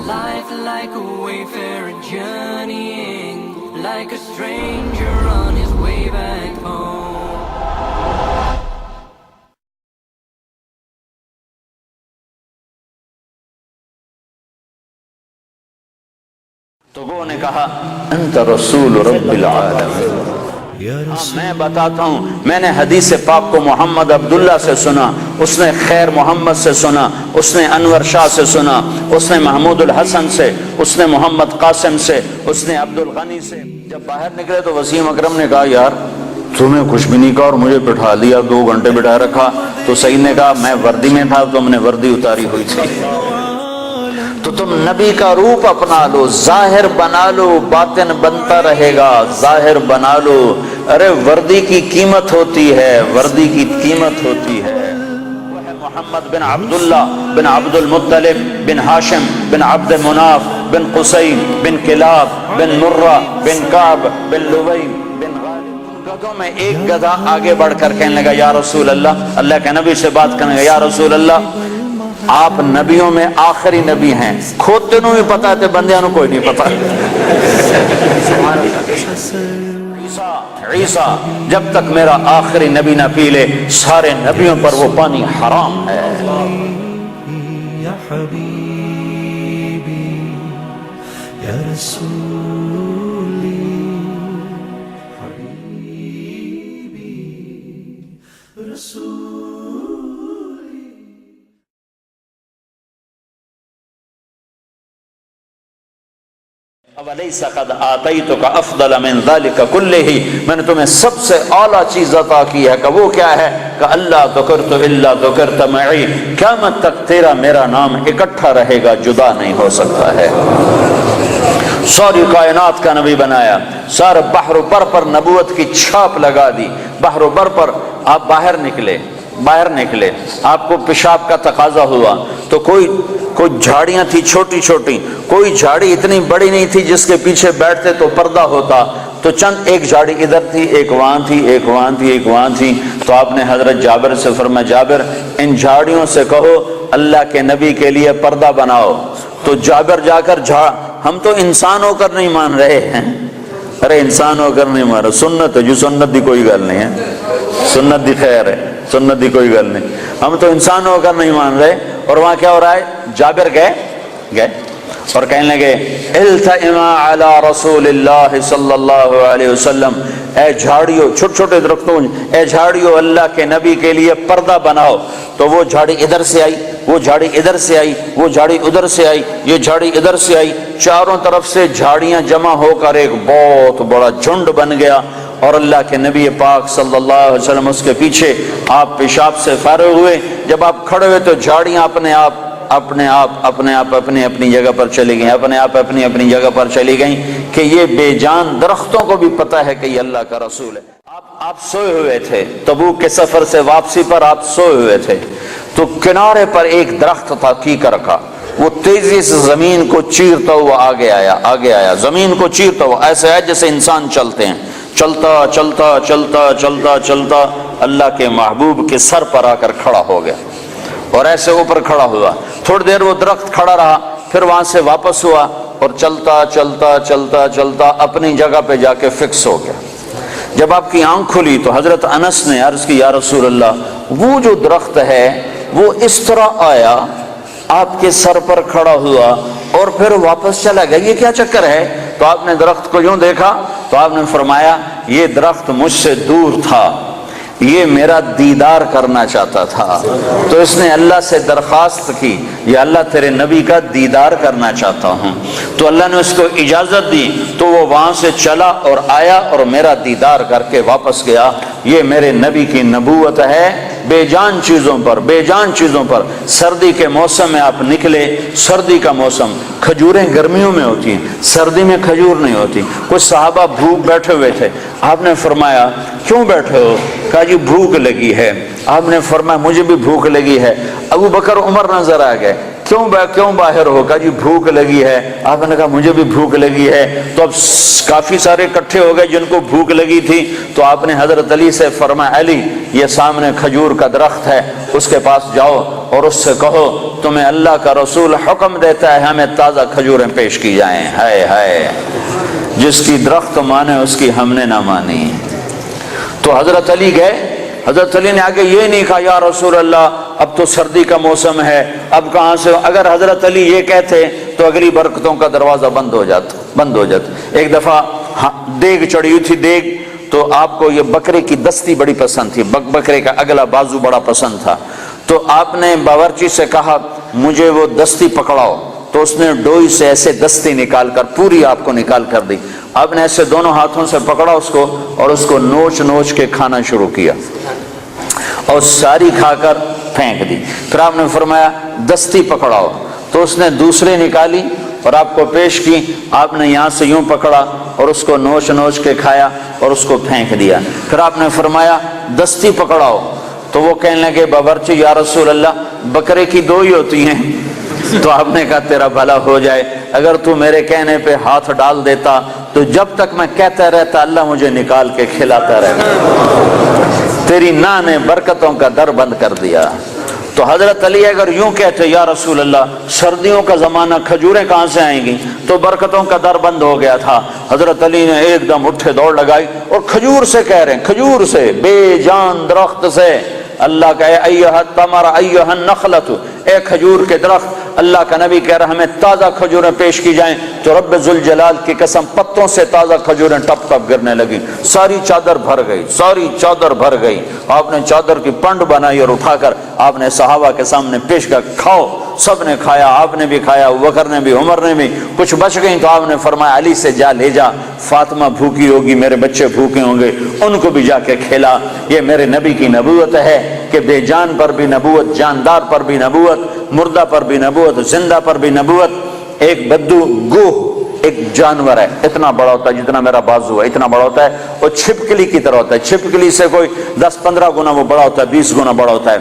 Life like a wayfarer journeying, like a stranger on his way back home. تو وہ نے کہا انت رسول رب العالمین. میں بتاتا ہوں، میں نے حدیث پاک کو محمد عبداللہ سے سنا، اس نے خیر محمد سے سنا، اس نے انور شاہ سے سنا، اس نے محمود الحسن سے، اس نے محمد قاسم سے، اس نے عبد الغنی سے. جب باہر نکلے تو وسیم اکرم نے کہا یار تمہیں کچھ بھی نہیں کہا اور مجھے بٹھا دیا، 2 گھنٹے بٹھا رکھا. تو سعید نے کہا میں وردی میں تھا، تم نے وردی اتاری ہوئی تھی. تو تم نبی کا روپ اپنا لو، ظاہر بنا لو، باطن بنتا رہے گا. ظاہر بنا لو. ارے وردی کی قیمت ہوتی ہے، وردی کی قیمت ہوتی ہے. وہ ہے محمد بن عبداللہ بن عبد المطلب بن ہاشم بن عبد مناف بن قصی بن کلاب بن مرہ بن کعب بن لوی بن غالب. گدھوں میں ایک گدھا آگے بڑھ کر کہنے لگا یا رسول اللہ، اللہ کے نبی سے بات کرنے لگا، یا رسول اللہ آپ نبیوں میں آخری نبی ہیں. کھوتے نو بھی پتا ہے، بندیاں نو کوئی نہیں پتا. عیسیٰ جب تک میرا آخری نبی نہ پی لے سارے نبیوں پر وہ پانی حرام ہے. یا حبیبی یا رسولی حبیبی رسول. وَلَيْسَ قَدْ آتَيْتُكَ أَفْضَلَ مِنْ ذَلِكَ كُلِّهِ، میں نے تمہیں سب سے اعلیٰ چیز عطا کی ہے. کہ وہ کیا ہے؟ کہ اللہ ذکرت الا ذکرت معی، قیامت تک تیرا میرا نام اکٹھا رہے گا، جدا نہیں ہو سکتا ہے. ساری کائنات کا نبی بنایا، سارے بحر و بر پر نبوت کی چھاپ لگا دی. بحر و بر پر آپ باہر نکلے آپ کو پیشاب کا تقاضا ہوا تو کوئی جھاڑیاں تھی چھوٹی چھوٹی، کوئی جھاڑی اتنی بڑی نہیں تھی جس کے پیچھے بیٹھتے تو پردہ ہوتا. تو چند ایک جھاڑی ادھر تھی، ایک وہاں تھی، ایک وہاں تھی، ایک وہاں تھی. تو آپ نے حضرت جابر سے فرمایا جابر ان جھاڑیوں سے کہو اللہ کے نبی کے لیے پردہ بناؤ. تو جابر جا کر ہم تو انسان ہو کر نہیں مان رہے ہیں. ارے انسان ہو کر نہیں مان رہے، سنت ہے جو سنت دی کوئی گل نہیں ہے، سنت دی خیر ہے، سنت دی کوئی گل نہیں. ہم تو انسان ہو کر نہیں مان رہے. اور وہاں کیا ہو رہا ہے؟ جابر گئے اور کہنے لگے التئما علی رسول اللہ صلی اللہ علیہ وسلم، اے جھاڑیوں، چھوٹے چھوٹے درختوں، اے جھاڑیوں اللہ کے نبی کے لیے پردہ بناؤ. تو وہ جھاڑی ادھر سے آئی، وہ جھاڑی ادھر سے آئی، وہ جھاڑی ادھر سے آئی، یہ جھاڑی ادھر سے آئی. چاروں طرف سے جھاڑیاں جمع ہو کر ایک بہت بڑا جھنڈ بن گیا. اور اللہ کے نبی پاک صلی اللہ علیہ وسلم اس کے پیچھے. آپ پیشاب سے فارغ ہوئے، جب آپ کھڑے ہوئے تو جھاڑیاں اپنے آپ اپنی اپنی جگہ پر چلی گئیں، اپنے آپ اپنی اپنی جگہ پر چلی گئیں. کہ یہ بے جان درختوں کو بھی پتہ ہے کہ یہ اللہ کا رسول ہے. آپ سوئے ہوئے تھے، تبوک کے سفر سے واپسی پر آپ سوئے ہوئے تھے. تو کنارے پر ایک درخت تھا کیکر کا، وہ تیزی سے زمین کو چیرتا ہوا آگے آیا، زمین کو چیرتا ہوا. ایسے ہے جیسے انسان چلتے ہیں، چلتا اللہ کے محبوب کے سر پر آ کر کھڑا ہو گیا اور ایسے اوپر کھڑا ہوا. تھوڑی دیر وہ درخت کھڑا رہا، پھر وہاں سے واپس ہوا اور چلتا اپنی جگہ پہ جا کے فکس ہو گیا. جب آپ کی آنکھ کھلی تو حضرت انس نے عرض کی یا رسول اللہ وہ جو درخت ہے وہ اس طرح آیا، آپ کے سر پر کھڑا ہوا اور پھر واپس چلا گیا، یہ کیا چکر ہے؟ تو آپ نے درخت کو یوں دیکھا تو آپ نے فرمایا یہ درخت مجھ سے دور تھا، یہ میرا دیدار کرنا چاہتا تھا. تو اس نے اللہ سے درخواست کی یا اللہ تیرے نبی کا دیدار کرنا چاہتا ہوں. تو اللہ نے اس کو اجازت دی تو وہ وہاں سے چلا اور آیا اور میرا دیدار کر کے واپس گیا. یہ میرے نبی کی نبوت ہے. بے جان چیزوں پر سردی کے موسم میں آپ نکلے، سردی کا موسم، کھجوریں گرمیوں میں ہوتی ہیں، سردی میں کھجور نہیں ہوتی. کچھ صحابہ بھوک بیٹھے ہوئے تھے، آپ نے فرمایا کیوں بیٹھے ہو؟ کہا جی بھوک لگی ہے. آپ نے فرمایا مجھے بھی بھوک لگی ہے. ابو بکر عمر نظر آ گئے، کیوں باہر ہو؟ کہا جی بھوک لگی ہے. آپ نے کہا مجھے بھی بھوک لگی ہے. تو اب کافی سارے اکٹھے ہو گئے جن کو بھوک لگی تھی. تو آپ نے حضرت علی سے فرمایا علی یہ سامنے کھجور کا درخت ہے، اس کے پاس جاؤ اور اس سے کہو تمہیں اللہ کا رسول حکم دیتا ہے ہمیں تازہ کھجوریں پیش کی جائیں. ہائے ہائے، جس کی درخت مانے اس کی ہم نے نہ مانی. تو حضرت علی گئے. حضرت علی نے آگے یہ نہیں کہا یا رسول اللہ اب تو سردی کا موسم ہے، اب کہاں سے. اگر حضرت علی یہ کہتے تو اگلی برکتوں کا دروازہ بند ہو جاتا. ایک دفعہ دیگ چڑھی ہوئی تھی، دیگ تو آپ کو یہ بکرے کی دستی بڑی پسند تھی، بکرے کا اگلا بازو بڑا پسند تھا. تو آپ نے باورچی سے کہا مجھے وہ دستی پکڑاؤ، تو اس نے ڈوئی سے ایسے دستی نکال کر پوری آپ کو نکال کر دی. آپ نے ایسے دونوں ہاتھوں سے پکڑا اس کو اور اس کو نوچ نوچ کے کھانا شروع کیا اور ساری کھا کر پھینک دی. پھر آپ نے فرمایا دستی پکڑاؤ، تو اس نے دوسرے نکالی اور آپ کو پیش کی. آپ نے یہاں سے یوں پکڑا اور اس کو نوچ نوچ کے کھایا اور اس کو پھینک دیا. پھر آپ نے فرمایا دستی پکڑاؤ، تو وہ کہنے لگے باورچی یا رسول اللہ بکرے کی دو ہی ہوتی ہیں. تو آپ نے کہا تیرا بھلا ہو جائے، اگر تو میرے کہنے پہ ہاتھ ڈال دیتا تو جب تک میں کہتا رہتا اللہ مجھے نکال کے کھلاتا رہتا. تیری نا نے برکتوں کا در بند کر دیا. تو حضرت علی اگر یوں کہتے یا رسول اللہ سردیوں کا زمانہ کھجوریں کہاں سے آئیں گی، تو برکتوں کا در بند ہو گیا تھا. حضرت علی نے ایک دم اٹھے دوڑ لگائی اور کھجور سے کہہ رہے ہیں، کھجور سے، بے جان درخت سے. اللہ کا ایھا التمر ایھا النخلۃ، اے کھجور کے درخت. اللہ کا نبی کہہ رہا ہمیں تازہ کھجوریں پیش کی جائیں. تو رب ذوالجلال کی قسم پتوں سے تازہ کھجوریں ٹپ ٹپ گرنے لگی. ساری چادر بھر گئی، ساری چادر بھر گئی. آپ نے چادر کی پنڈ بنائی اور اٹھا کر آپ نے صحابہ کے سامنے پیش کر کھاؤ. سب نے کھایا، آپ نے بھی کھایا، ابوبکر نے بھی، عمر نے بھی. کچھ بچ گئی تو آپ نے فرمایا علی سے جا لے جا، فاطمہ بھوکی ہوگی، میرے بچے بھوکے ہوں گے، ان کو بھی جا کے کھلا. یہ میرے نبی کی نبوت ہے کہ بے جان پر بھی نبوت، جاندار پر بھی نبوت، مردہ پر بھی نبوت، زندہ پر بھی نبوت. ایک بدو گوہ ایک جانور ہے، اتنا بڑا ہوتا ہے جتنا میرا بازو ہے، اتنا بڑا ہوتا ہے. وہ چھپکلی کی طرح ہوتا ہے، چھپکلی سے کوئی 10-15 گنا وہ بڑا ہوتا ہے، 20 گنا بڑا ہوتا ہے.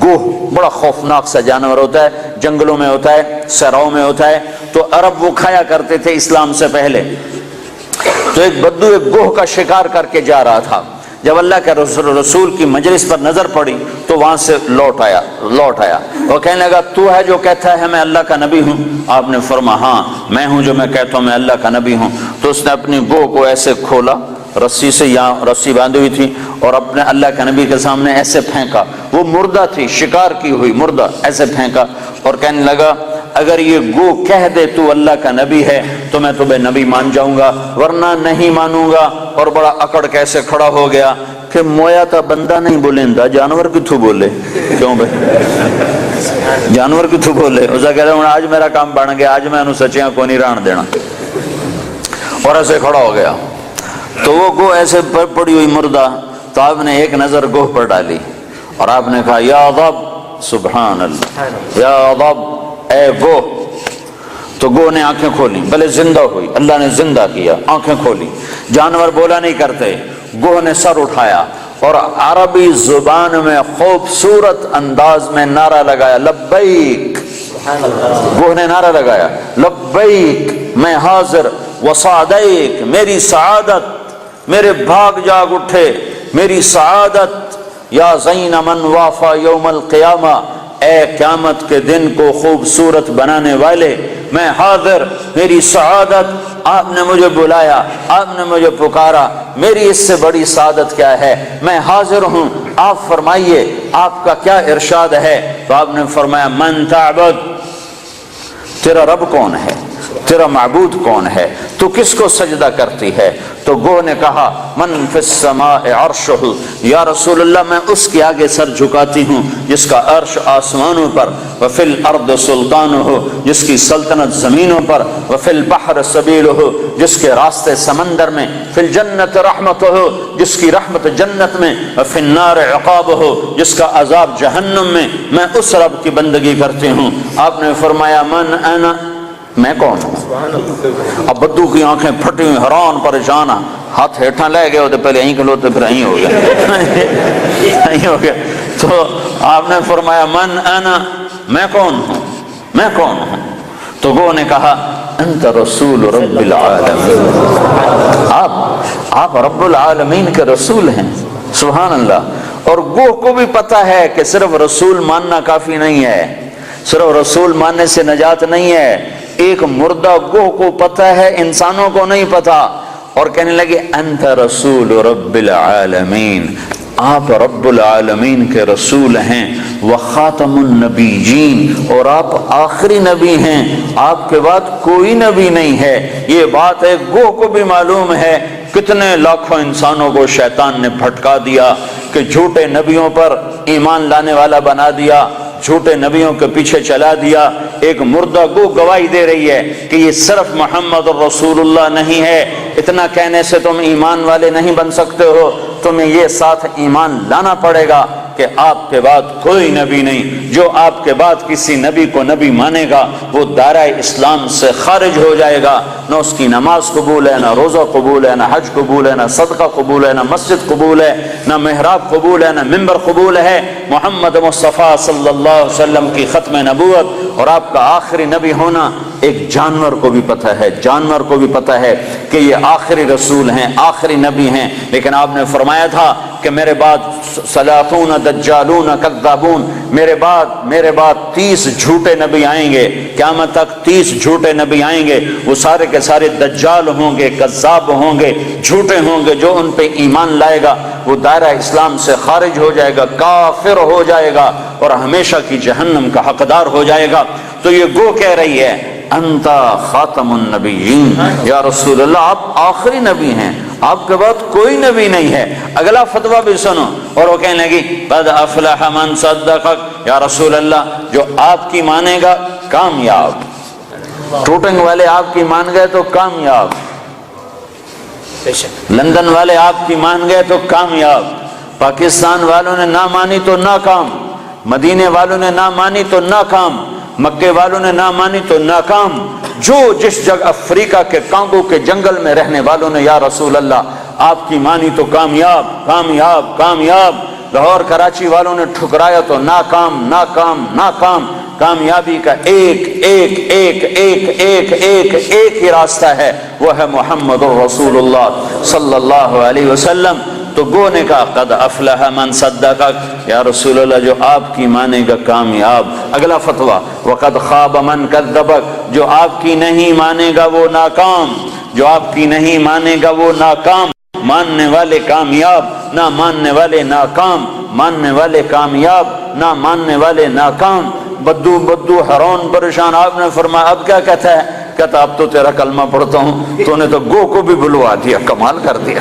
گوہ بڑا خوفناک سا جانور ہوتا ہے، جنگلوں میں ہوتا ہے، صحراؤں میں ہوتا ہے. تو عرب وہ کھایا کرتے تھے اسلام سے پہلے. تو ایک بدو ایک گوہ کا شکار کر کے جا رہا تھا. جب اللہ کے رسول کی مجلس پر نظر پڑی تو وہاں سے لوٹ آیا. وہ کہنے لگا تو ہے جو کہتا ہے میں اللہ کا نبی ہوں؟ آپ نے فرمایا ہاں میں ہوں جو میں کہتا ہوں میں اللہ کا نبی ہوں. تو اس نے اپنی گوہ کو ایسے کھولا، رسی سے، یہاں رسی باندھی ہوئی تھی، اور اپنے اللہ کے نبی کے سامنے ایسے پھینکا. وہ مردہ تھی، شکار کی ہوئی مردہ، ایسے پھینکا اور کہنے لگا اگر یہ گو کہہ دے تو اللہ کا نبی ہے تو میں تمہیں نبی مان جاؤں گا، ورنہ نہیں مانوں گا. اور بڑا اکڑ کیسے کھڑا ہو گیا کہ مویا تا بندہ نہیں بولیندا، جانور کتھوں بولے. کیوں بھائی جانور کتھوں بولے؟ اس کا کہہ رہا ہوں آج میرا کام بن گیا، آج میں انہوں سچیاں کو نہیں ران دینا. اور ایسے کھڑا ہو گیا. تو وہ گو ایسے پڑی ہوئی مردہ. تو آپ نے ایک نظر گوہ پر ڈالی اور آپ نے کہا یا ضب، سبحان اللہ، یا ضب، اے گوہ. تو گوہ نے آنکھیں کھولی، بھلے زندہ ہوئی، اللہ نے زندہ کیا، آنکھیں کھولی. جانور بولا نہیں کرتے. گوہ نے سر اٹھایا اور عربی زبان میں خوبصورت انداز میں نعرہ لگایا لبیک. گوہ نے نعرہ لگایا لبیک، میں حاضر، وسعدیک، میری سعادت، میرے بھاگ جاگ اٹھے، میری سعادت. یا زین من وافا یوم القیامہ، اے قیامت کے دن کو خوبصورت بنانے والے، میں حاضر، میری سعادت. آپ نے مجھے بلایا، آپ نے مجھے پکارا، میری اس سے بڑی سعادت کیا ہے؟ میں حاضر ہوں. آپ فرمائیے آپ کا کیا ارشاد ہے؟ تو آپ نے فرمایا من تعبد، تیرا رب کون ہے، تیرا معبود کون ہے، تو کس کو سجدہ کرتی ہے؟ تو گوہ نے کہا من فی السماء عرشہ، یا رسول اللہ میں اس کے آگے سر جھکاتی ہوں جس کا عرش آسمانوں پر، وفی الارض سلطانہ، جس کی سلطنت زمینوں پر، وفی البحر سبیلہ، جس کے راستے سمندر میں، فی الجنت رحمتہ، جس کی رحمت جنت میں، وفی النار عقابہ، جس کا عذاب جہنم میں. میں اس رب کی بندگی کرتی ہوں. آپ نے فرمایا من انا، میں کون ہوں؟ اب بدو کی آنکھیں پھٹی ہوئی، حیران پریشان، ہاتھ ہیٹھاں لے گئے ہوتے، پہلے یہیں کھلوتے پھر یہیں ہو گیا. تو آپ نے فرمایا من انا، میں کون ہوں، میں کون ہوں؟ تو وہ نے کہا انت رسول رب العالمین، آپ رب العالمین کے رسول ہیں. سبحان اللہ. اور گوہ کو بھی پتہ ہے کہ صرف رسول ماننا کافی نہیں ہے، صرف رسول ماننے سے نجات نہیں ہے، ایک مردہ گوہ کو پتہ ہے، انسانوں کو نہیں پتہ، اور کہنے لگے انت رسول رب العالمین، آپ رب العالمین کے رسول ہیں، وخاتم النبیین، اور آپ آخری نبی ہیں، آپ کے بعد کوئی نبی نہیں ہے۔ یہ بات ہے گوہ کو بھی معلوم ہے۔ کتنے لاکھوں انسانوں کو شیطان نے بھٹکا دیا کہ جھوٹے نبیوں پر ایمان لانے والا بنا دیا، جھوٹے نبیوں کے پیچھے چلا دیا۔ ایک مردہ گو گواہی دے رہی ہے کہ یہ صرف محمد رسول اللہ نہیں ہے، اتنا کہنے سے تم ایمان والے نہیں بن سکتے ہو، تمہیں یہ ساتھ ایمان لانا پڑے گا کہ آپ کے بعد کوئی نبی نہیں۔ جو آپ کے بعد کسی نبی کو نبی مانے گا وہ دائرہ اسلام سے خارج ہو جائے گا، نہ اس کی نماز قبول ہے، نہ روزہ قبول ہے، نہ حج قبول ہے، نہ صدقہ قبول ہے، نہ مسجد قبول ہے، نہ محراب قبول ہے، نہ ممبر قبول ہے۔ محمد مصطفیٰ صلی اللہ علیہ وسلم کی ختم نبوت اور آپ کا آخری نبی ہونا ایک جانور کو بھی پتہ ہے، جانور کو بھی پتہ ہے کہ یہ آخری رسول ہیں، آخری نبی ہیں، لیکن آپ نے فرمایا تھا کہ میرے بعد سلاطون دجالون کذابون، میرے بعد 30 جھوٹے نبی آئیں گے، قیامت تک 30 جھوٹے نبی آئیں گے، وہ سارے کے سارے دجال ہوں گے، کذاب ہوں گے، جھوٹے ہوں گے۔ جو ان پہ ایمان لائے گا وہ دائرہ اسلام سے خارج ہو جائے گا، کافر ہو جائے گا اور ہمیشہ کی جہنم کا حقدار ہو جائے گا۔ تو یہ گو کہہ رہی ہے انت خاتم النبیین، یا رسول اللہ آپ آخری نبی ہیں، آپ کے بعد کوئی نبی نہیں ہے۔ اگلا فتویٰ بھی سنو، اور وہ کہنے لگی قد افلح من صدقک، یا رسول اللہ جو آپ کی مانے گا کامیاب، ٹوٹنگ والے آپ کی مان گئے تو کامیاب، لندن والے آپ کی مان گئے تو کامیاب، پاکستان والوں نے نہ مانی تو ناکام، مدینے والوں نے نہ مانی تو ناکام، مکے والوں نے نہ مانی تو ناکام، جو جس جگہ افریقہ کے کانگو کے جنگل میں رہنے والوں نے یا رسول اللہ آپ کی مانی تو کامیاب کامیاب کامیاب، لاہور کراچی والوں نے ٹھکرایا تو ناکام ناکام ناکام۔ کامیابی کا ایک ایک ایک ایک ایک ایک ایک ہی راستہ ہے، وہ ہے محمد رسول اللہ صلی اللہ علیہ وسلم۔ تو گو نے کہا قد افلح من صدقک، یا رسول اللہ جو آپ کی مانے گا کامیاب۔ اگلا فتویٰ وقد خاب من کذبک، جو آپ کی نہیں مانے گا وہ ناکام، جو آپ کی نہیں مانے گا وہ ناکام۔ ماننے والے کامیاب، نہ ماننے والے ناکام، ماننے والے کامیاب، نہ ماننے والے ناکام۔ بدو حیران پریشان، آپ نے فرمایا اب کیا کہتا ہے؟ کہتا اب تو تیرا کلمہ پڑھتا ہوں، تو نے تو گو کو بھی بلوا دیا، کمال کر دیا۔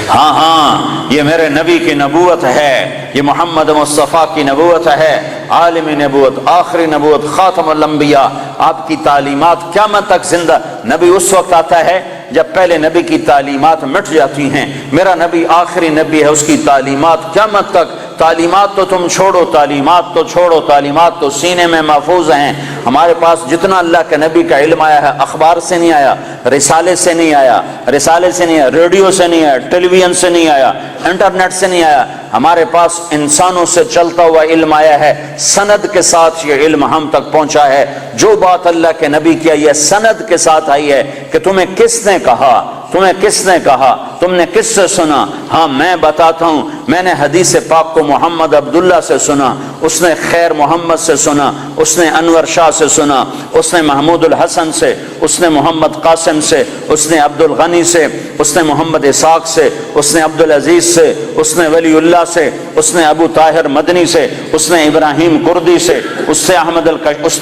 ہاں یہ میرے نبی کی نبوت ہے، یہ محمد مصطفیٰ کی نبوت ہے، عالمی نبوت، آخری نبوت، خاتم الانبیاء۔ آپ کی تعلیمات قیامت تک زندہ۔ نبی اس وقت آتا ہے جب پہلے نبی کی تعلیمات مٹ جاتی ہیں، میرا نبی آخری نبی ہے، اس کی تعلیمات قیامت تک۔ تعلیمات تو تم چھوڑو، تعلیمات تو چھوڑو، تعلیمات تو سینے میں محفوظ ہیں۔ ہمارے پاس جتنا اللہ کے نبی کا علم آیا ہے اخبار سے نہیں آیا، رسالے سے نہیں آیا، رسالے سے نہیں آیا، ریڈیو سے نہیں آیا، ٹیلی ویژن سے نہیں آیا، انٹرنیٹ سے نہیں آیا، ہمارے پاس انسانوں سے چلتا ہوا علم آیا ہے، سند کے ساتھ یہ علم ہم تک پہنچا ہے۔ جو بات اللہ کے نبی کی آئی ہے سند کے ساتھ آئی ہے کہ تمہیں کس نے کہا، تمہیں کس نے کہا، تم نے کس سے سنا؟ ہاں میں بتاتا ہوں، میں نے حدیث پاک کو محمد عبداللہ سے سنا، اس نے خیر محمد سے سنا، اس نے انور شاہ سے سنا، اس نے محمود الحسن سے، اس نے محمد قاسم سے، اس نے عبد الغنی سے، اس نے محمد اسحاق سے، اس نے عبد العزیز سے، اس نے ولی اللہ سے، اس نے ابو طاہر مدنی سے، اس نے ابراہیم کردی سے، اس نے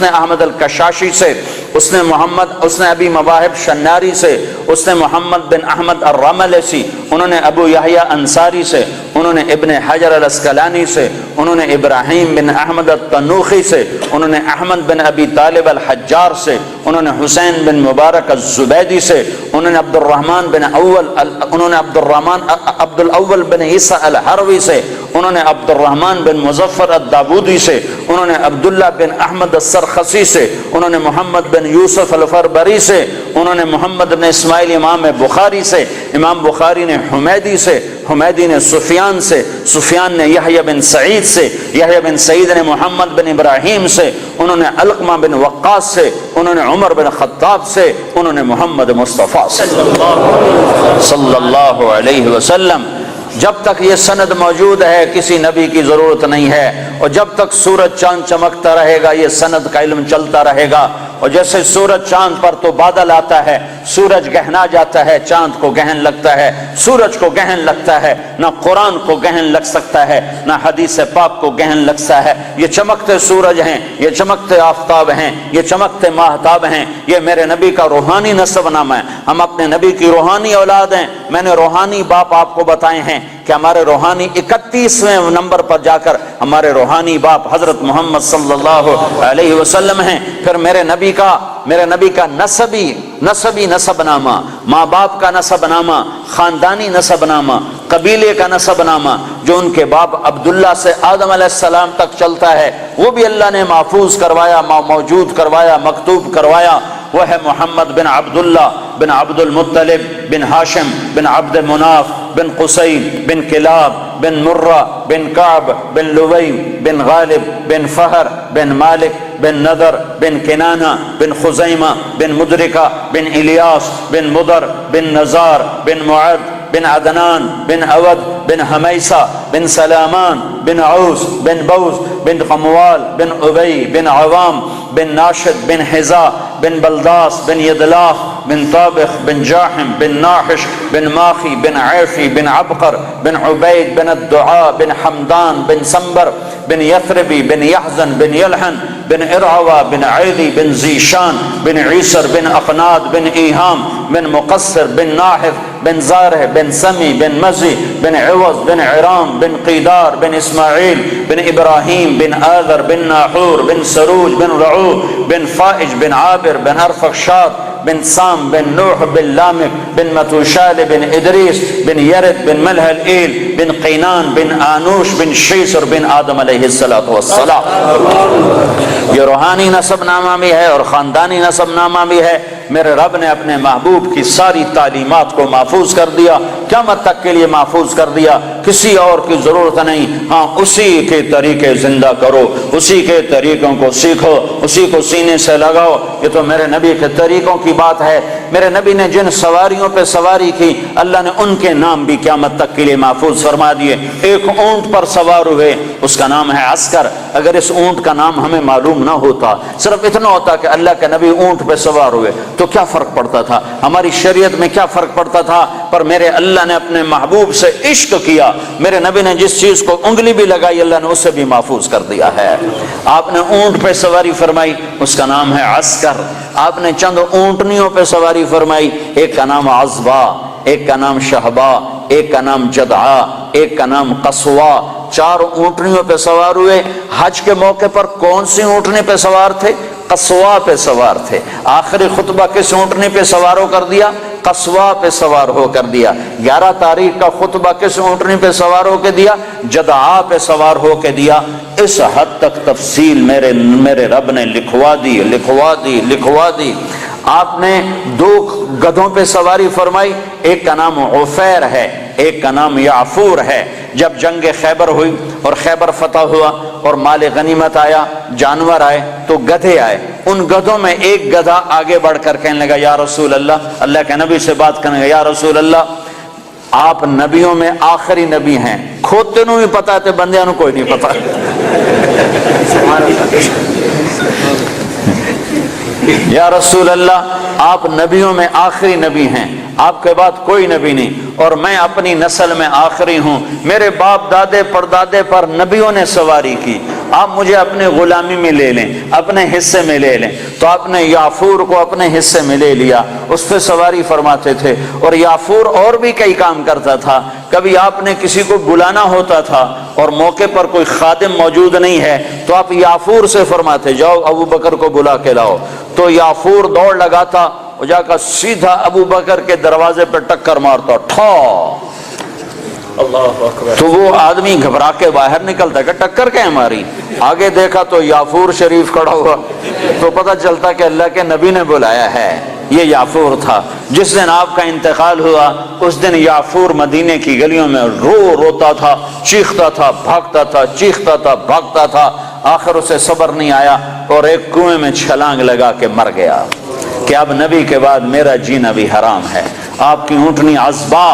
احمد الکشاشی سے، اس نے ابی مواہب شناری سے، اس نے محمد بن احمد الرملسی، انہوں نے ابو یحییٰ انصاری سے، انہوں نے ابن حجر الاسقلانی سے، انہوں نے ابراہیم بن احمد التنوخی سے، انہوں نے احمد بن ابی طالب الحجار سے، انہوں نے حسین بن مبارک الزبیدی سے، انہوں نے عبد الاول بن عیسیٰ الحروی سے، انہوں نے عبد الرحمن بن مظفر الدابودی سے، انہوں نے عبداللہ بن احمد السرخسی سے، انہوں نے محمد بن یوسف الفربری سے، انہوں نے محمد بن اسماعیل امام بخاری سے، امام بخاری نے حمیدی سے، حمیدی نے سفیان سے، سفیان نے یحییٰ بن سعید سے، یحییٰ بن سعید نے محمد بن ابراہیم سے، انہوں نے علقمہ بن وقاص سے، انہوں نے عمر بن خطاب سے، انہوں نے محمد مصطفیٰ سے صلی اللہ علیہ وسلم۔ جب تک یہ سند موجود ہے کسی نبی کی ضرورت نہیں ہے، اور جب تک سورج چاند چمکتا رہے گا یہ سند کا علم چلتا رہے گا۔ اور جیسے سورج چاند پر تو بادل آتا ہے، سورج گہنا جاتا ہے، چاند کو گہن لگتا ہے، سورج کو گہن لگتا ہے، نہ قرآن کو گہن لگ سکتا ہے نہ حدیث پاک کو گہن لگتا ہے۔ یہ چمکتے سورج ہیں، یہ چمکتے آفتاب ہیں، یہ چمکتے ماہتاب ہیں، یہ میرے نبی کا روحانی نسب نامہ ہے۔ ہم اپنے نبی کی روحانی اولاد ہیں۔ میں نے روحانی باپ آپ کو بتائے ہیں کہ ہمارے روحانی 31ویں نمبر پر جا کر ہمارے روحانی باپ حضرت محمد صلی اللہ علیہ وسلم ہیں۔ پھر میرے نبی کا نسبی نسب نامہ، ماں باپ کا نسب نامہ، خاندانی نسب نامہ، قبیلے کا نسب نامہ، جو ان کے باپ عبداللہ سے آدم علیہ السلام تک چلتا ہے، وہ بھی اللہ نے محفوظ کروایا، موجود کروایا، مکتوب کروایا۔ وہ ہے محمد بن عبداللہ بن عبد المطلب بن ہاشم بن عبد مناف بن قصی بن کلاب بن مرہ بن کعب بن لوی بن غالب بن فہر بن مالک بن نذر بن کنانہ بن خزیمہ بن مدرکہ بن الیاس بن مدر بن نزار بن معد بن عدنان بن عود بن حمیسہ بن سلامان بن عوس بن بوز بن قموال بن ابی بن عوام بن ناشد بن حزا بن بلداس بن یدلاف بن طابخ بن جاحم بن ناحش بن ماخی بن عیفی بن عبقر بن عبید بن الدعاء بن حمدان بن سنبر بن یثربی بن یحزن بن یلحن بن ارعوا بن عیدی بن زیشان بن عیسر بن اقناد بن ایہام بن مقصر بن ناحف بن زارح بن سمی بن مزی بن عوض بن عرام بن قیدار بن اسماعیل بن ابراہیم بن آذر بن ناحور بن سروج بن رعو بن فائج بن عابر بن ارفخشاد بن سام بن نوح بن لامک بن متوشال بن ادریس بن یرد بن ملح الایل بن قینان بن آنوش بن شیسر بن آدم علیہ السلام۔ یہ روحانی نسب نامہ بھی ہے اور خاندانی نسب نامہ بھی ہے۔ میرے رب نے اپنے محبوب کی ساری تعلیمات کو محفوظ کر دیا، قیامت تک کے لیے محفوظ کر دیا، کسی اور کی ضرورت نہیں۔ ہاں اسی کے طریقے زندہ کرو، اسی کے طریقوں کو سیکھو، اسی کو سینے سے لگاؤ۔ یہ تو میرے نبی کے طریقوں کی بات ہے۔ میرے نبی نے جن سواریوں پہ سواری کی اللہ نے ان کے نام بھی قیامت تک کے لیے محفوظ فرما دیے۔ ایک اونٹ پر سوار ہوئے، اس کا نام ہے عسکر۔ اگر اس اونٹ کا نام ہمیں معلوم نہ ہوتا، صرف اتنا ہوتا کہ اللہ کے نبی اونٹ پہ سوار ہوئے، تو کیا فرق پڑتا تھا؟ ہماری شریعت میں کیا فرق پڑتا تھا؟ پر میرے اللہ نے اپنے محبوب سے عشق کیا، میرے نبی نے جس چیز کو انگلی بھی لگائی اللہ نے اسے بھی محفوظ کر دیا ہے۔ آپ نے اونٹ پہ سواری فرمائی، اس کا نام ہے عسکر۔ آپ نے چند اونٹنیوں پہ سواری فرمائی، ایک کا نام عذبا، ایک کا نام شہبا، ایک کا نام جدعا، ایک کا نام قصوا۔ 4 اونٹنیوں پہ سوار ہوئے۔ حج کے موقع پر کون سی اونٹنے پہ سوار تھے؟ قصوا پہ سوار تھے۔ آخری خطبہ کس اونٹنے پہ سوار ہو کر دیا؟ قصوا پہ سوار ہو کر دیا۔ 11 تاریخ کا خطبہ کس اونٹنے پہ سوار ہو کے دیا؟ جدعا پہ سوار ہو کے دیا۔ اس حد تک تفصیل میرے رب نے لکھوا دی۔ آپ نے 2 گدھوں پہ سواری فرمائی، ایک کا نام عفیر ہے، ایک کا نام یعفور ہے۔ جب جنگ خیبر ہوئی اور خیبر فتح ہوا اور مال غنیمت آیا، جانور آئے، تو گدھے آئے۔ ان گدھوں میں ایک گدھا آگے بڑھ کر کہنے لگا یا رسول اللہ کے نبی سے بات کرنے لگا، یا رسول اللہ آپ نبیوں میں آخری نبی ہیں، کھوتے نو بھی پتا ہے بندیاں نو کوئی نہیں پتا۔ یا رسول اللہ آپ نبیوں میں آخری نبی ہیں، آپ کے بعد کوئی نبی نہیں، اور میں اپنی نسل میں آخری ہوں۔ میرے باپ دادے پردادے پر نبیوں نے سواری کی، آپ مجھے اپنے غلامی میں لے لیں، اپنے حصے میں لے لیں۔ تو آپ نے یافور کو اپنے حصے میں لے لیا، اس پہ سواری فرماتے تھے۔ اور یافور اور بھی کئی کام کرتا تھا۔ کبھی آپ نے کسی کو بلانا ہوتا تھا اور موقع پر کوئی خادم موجود نہیں ہے تو آپ یافور سے فرماتے جاؤ ابو بکر کو بلا کے لاؤ، تو یافور دوڑ لگاتا، وہ جا کر سیدھا ابو بکر کے دروازے پہ ٹکر مارتا، ٹھا، تو وہ آدمی گھبرا کے باہر نکلتا کہ ٹکر کیا ہماری؟ آگے دیکھا تو یافور شریف کھڑا ہوا، تو پتہ چلتا کہ اللہ کے نبی نے بلایا ہے۔ یہ یافور تھا۔ جس دن آپ کا انتقال ہوا اس دن یافور مدینے کی گلیوں میں روتا تھا، چیختا تھا، بھاگتا تھا، چیختا تھا، بھاگتا تھا۔ آخر اسے صبر نہیں آیا اور ایک کنویں میں چھلانگ لگا کے مر گیا کہ اب نبی کے بعد میرا جینا بھی حرام ہے۔ آپ کی اونٹنی عذبا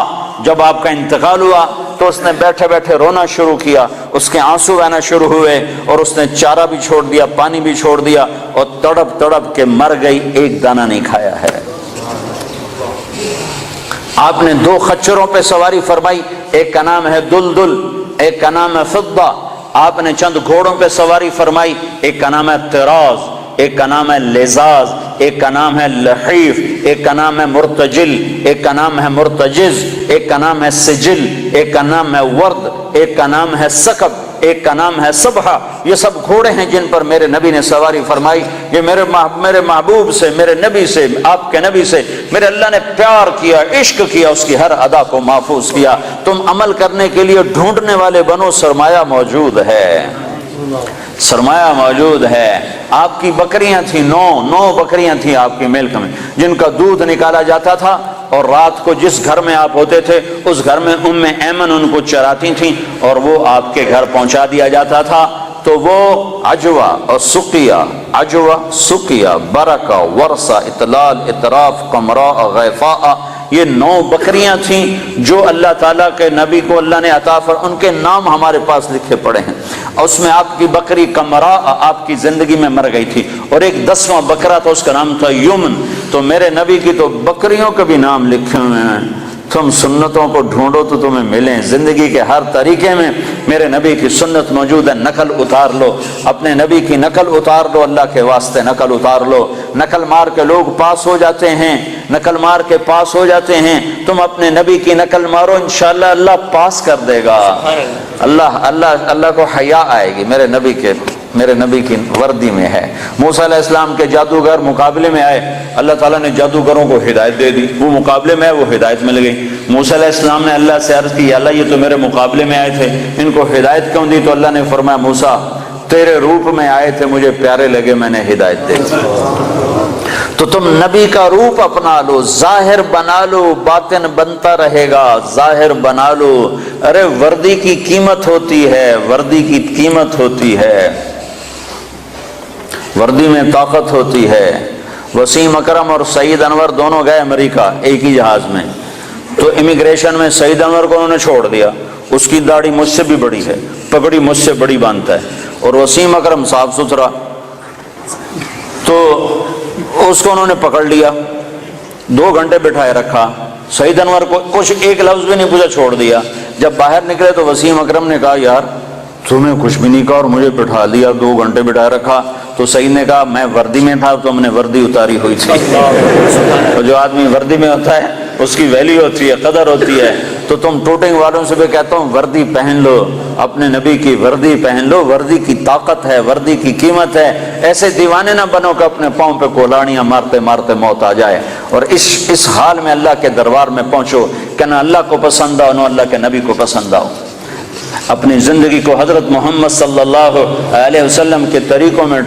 جب آپ کا انتقال ہوا تو اس نے بیٹھے بیٹھے رونا شروع کیا، اس کے آنسو بہنا شروع ہوئے، اور اس نے چارہ بھی چھوڑ دیا، پانی بھی چھوڑ دیا، اور تڑپ تڑپ کے مر گئی، ایک دانہ نہیں کھایا ہے۔ آپ نے 2 خچروں پہ سواری فرمائی، ایک کا نام ہے دلدل، ایک کا نام ہے فضہ۔ آپ نے چند گھوڑوں پہ سواری فرمائی، ایک کا نام ہے طراز، ایک کا نام ہے لزاز، ایک کا نام ہے لحیف، ایک کا نام ہے مرتجل، ایک کا نام ہے مرتجز، ایک کا نام ہے سجل، ایک کا نام ہے ورد، ایک کا نام ہے سکب، ایک کا نام ہے صبحہ۔ یہ سب گھوڑے ہیں جن پر میرے نبی نے سواری فرمائی۔ یہ میرے محبوب سے، میرے نبی سے، آپ کے نبی سے میرے اللہ نے پیار کیا، عشق کیا، اس کی ہر ادا کو محفوظ کیا۔ تم عمل کرنے کے لیے ڈھونڈنے والے بنو، سرمایہ موجود ہے، سرمایہ موجود ہے۔ آپ کی بکریاں تھیں، 9 بکریاں تھیں آپ کے ملک میں، جن کا دودھ نکالا جاتا تھا، اور رات کو جس گھر میں آپ ہوتے تھے اس گھر میں ام ایمن ان کو چراتی تھیں، اور وہ آپ کے گھر پہنچا دیا جاتا تھا۔ تو وہ عجوہ اور سقیہ، عجوہ، سقیہ، برکہ، ورثہ، اطلال، اطراف، قمراء، غیفاء، یہ 9 بکریاں تھیں جو اللہ تعالیٰ کے نبی کو اللہ نے عطا ان کے نام ہمارے پاس لکھے پڑے ہیں۔ اس میں آپ کی بکری قمراء آپ کی زندگی میں مر گئی تھی، اور ایک 10واں بکرا تھا، اس کا نام تھا یمن۔ تو میرے نبی کی تو بکریوں کے بھی نام لکھے ہوئے ہیں۔ تم سنتوں کو ڈھونڈو تو تمہیں ملیں، زندگی کے ہر طریقے میں میرے نبی کی سنت موجود ہے۔ نقل اتار لو، اپنے نبی کی نقل اتار لو، اللہ کے واسطے نقل اتار لو۔ نقل مار کے لوگ پاس ہو جاتے ہیں، نقل مار کے پاس ہو جاتے ہیں، تم اپنے نبی کی نقل مارو، انشاءاللہ اللہ پاس کر دے گا۔ اللہ کو حیا آئے گی۔ میرے نبی کی وردی میں ہے۔ موسیٰ علیہ السلام کے جادوگر مقابلے میں آئے، اللہ تعالیٰ نے جادوگروں کو ہدایت دے دی، وہ مقابلے میں آئے، وہ ہدایت مل گئی۔ موسیٰ علیہ السلام نے اللہ سے عرض کی، یا اللہ یہ تو میرے مقابلے میں آئے تھے، ان کو ہدایت کیوں دی؟ تو اللہ نے فرمایا، موسیٰ تیرے روپ میں آئے تھے، مجھے پیارے لگے، میں نے ہدایت دے دی۔ تو تم نبی کا روپ اپنا لو، ظاہر بنا لو، باطن بنتا رہے گا، ظاہر بنا لو۔ ارے وردی کی قیمت ہوتی ہے، وردی کی قیمت ہوتی ہے، وردی میں طاقت ہوتی ہے۔ وسیم اکرم اور سعید انور دونوں گئے امریکہ ایک ہی جہاز میں، تو امیگریشن میں سعید انور کو انہوں نے چھوڑ دیا، اس کی داڑھی مجھ سے بھی بڑی ہے، پگڑی مجھ سے بڑی باندھتا ہے، اور وسیم اکرم صاف ستھرا، تو اس کو انہوں نے پکڑ لیا، 2 گھنٹے بٹھائے رکھا، سعید انور کو کچھ ایک لفظ بھی نہیں پوچھا، چھوڑ دیا۔ جب باہر نکلے تو وسیم اکرم نے کہا، یار تمہیں کچھ بھی نہیں کہا اور مجھے بٹھا دیا، 2 گھنٹے بٹھائے رکھا۔ تو سعید نے کہا، میں وردی میں تھا تو ہم نے وردی اتاری ہوئی تھی۔ تو جو آدمی وردی میں ہوتا ہے اس کی ویلیو ہوتی ہے، قدر ہوتی ہے۔ تو تم ٹوٹنگ والوں سے بھی کہتا ہوں، وردی پہن لو، اپنے نبی کی وردی پہن لو، وردی کی طاقت ہے، وردی کی قیمت ہے۔ ایسے دیوانے نہ بنو کہ اپنے پاؤں پہ کولاڑیاں مارتے مارتے موت آ جائے، اور اس حال میں اللہ کے دربار میں پہنچو کہ نہ اللہ کو پسند آؤ، نہ اللہ کے نبی کو پسند آؤ۔ اپنی زندگی کو حضرت محمد صلی اللہ علیہ وسلم کے طریقوں میں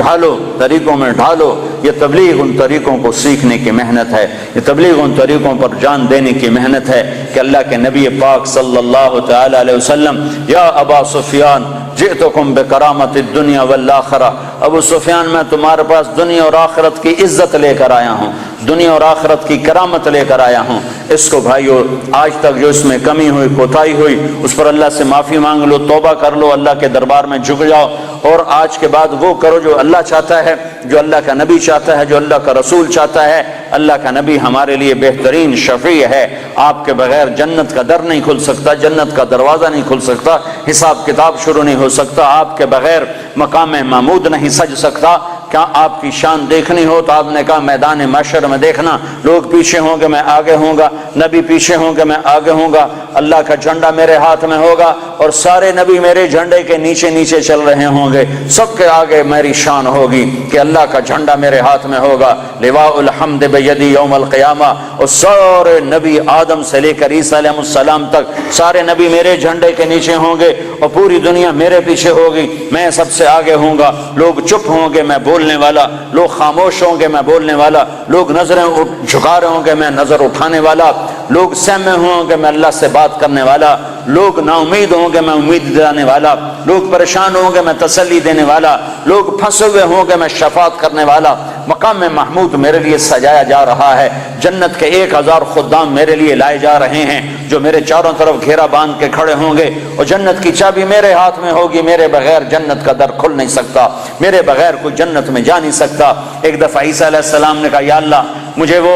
ڈھالو۔ یہ تبلیغ ان طریقوں کو سیکھنے کی محنت ہے، یہ تبلیغ ان طریقوں پر جان دینے کی محنت ہے کہ اللہ کے نبی پاک صلی اللہ تعالی علیہ وسلم، یا ابا سفیان جئتکم بکرامت الدنیا والآخرہ، ابو سفیان میں تمہارے پاس دنیا اور آخرت کی عزت لے کر آیا ہوں، دنیا اور آخرت کی کرامت لے کر آیا ہوں۔ اس کو بھائیو، آج تک جو اس میں کمی ہوئی، کوتاہی ہوئی، اس پر اللہ سے معافی مانگ لو، توبہ کر لو، اللہ کے دربار میں جھک جاؤ، اور آج کے بعد وہ کرو جو اللہ چاہتا ہے، جو اللہ کا نبی چاہتا ہے، جو اللہ کا رسول چاہتا ہے۔ اللہ کا نبی ہمارے لیے بہترین شفیع ہے، آپ کے بغیر جنت کا در نہیں کھل سکتا، جنت کا دروازہ نہیں کھل سکتا، حساب کتاب شروع نہیں ہو سکتا، آپ کے بغیر مقام محمود نہیں سج سکتا۔ کیا آپ کی شان دیکھنی ہو تو آپ نے کہا میدان محشر میں دیکھنا، لوگ پیچھے ہوں گے میں آگے ہوں گا، نبی پیچھے ہوں گے میں آگے ہوں گا، اللہ کا جھنڈا میرے ہاتھ میں ہوگا، اور سارے نبی میرے جھنڈے کے نیچے نیچے چل رہے ہوں گے، سب کے آگے میری شان ہوگی کہ اللہ کا جھنڈا میرے ہاتھ میں ہوگا، لواء الحمد بیدی یوم القیامہ، اور سارے نبی آدم سے لے کر عیسیٰ علیہ السلام تک سارے نبی میرے جھنڈے کے نیچے ہوں گے، اور پوری دنیا میرے پیچھے ہوگی، میں سب سے آگے ہوں گا، لوگ چپ ہوں گے میں بولنے والا، لوگ خاموش ہوں گے میں بولنے والا، لوگ نظریں جھکا رہے ہوں گے میں نظر اٹھانے والا، لوگ سہمے ہوں گے میں اللہ سے بات کرنے والا، لوگ نا امید ہوں گے میں امید دلانے والا، لوگ پریشان ہوں گے میں تسلی دینے والا، لوگ پھنسے ہوئے ہوں گے میں شفاعت کرنے والا، مقام محمود میرے لیے سجایا جا رہا ہے، جنت کے 1000 خدام میرے لیے لائے جا رہے ہیں جو میرے چاروں طرف گھیرا باندھ کے کھڑے ہوں گے، اور جنت کی چابی میرے ہاتھ میں ہوگی، میرے بغیر جنت کا در کھل نہیں سکتا، میرے بغیر کوئی جنت میں جا نہیں سکتا۔ ایک دفعہ عیسیٰ علیہ السلام نے کہا یا اللہ مجھے وہ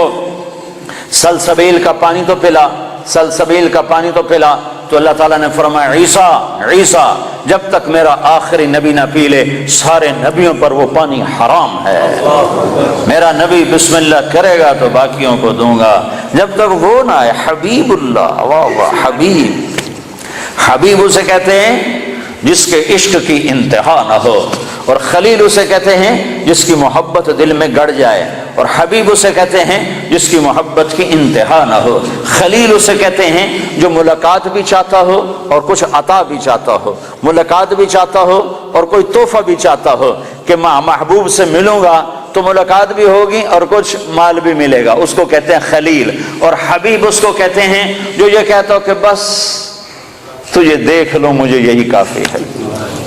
سلسبیل کا پانی تو پلا، سلسبیل کا پانی تو پلا، تو اللہ تعالیٰ نے فرمایا عیسیٰ جب تک میرا آخری نبی نہ پی لے سارے نبیوں پر وہ پانی حرام ہے، میرا نبی بسم اللہ کرے گا تو باقیوں کو دوں گا، جب تک وہ نہ آئے۔ حبیب اللہ، واہ واہ، حبیب اسے کہتے ہیں جس کے عشق کی انتہا نہ ہو، اور خلیل اسے کہتے ہیں جس کی محبت دل میں گڑ جائے، اور حبیب اسے کہتے ہیں جس کی محبت کی انتہا نہ ہو۔ خلیل اسے کہتے ہیں جو ملاقات بھی چاہتا ہو اور کچھ عطا بھی چاہتا ہو، ملاقات بھی چاہتا ہو اور کوئی تحفہ بھی چاہتا ہو کہ میں محبوب سے ملوں گا تو ملاقات بھی ہوگی اور کچھ مال بھی ملے گا، اس کو کہتے ہیں خلیل۔ اور حبیب اس کو کہتے ہیں جو یہ کہتا ہو کہ بس تجھے دیکھ لو مجھے یہی کافی ہے،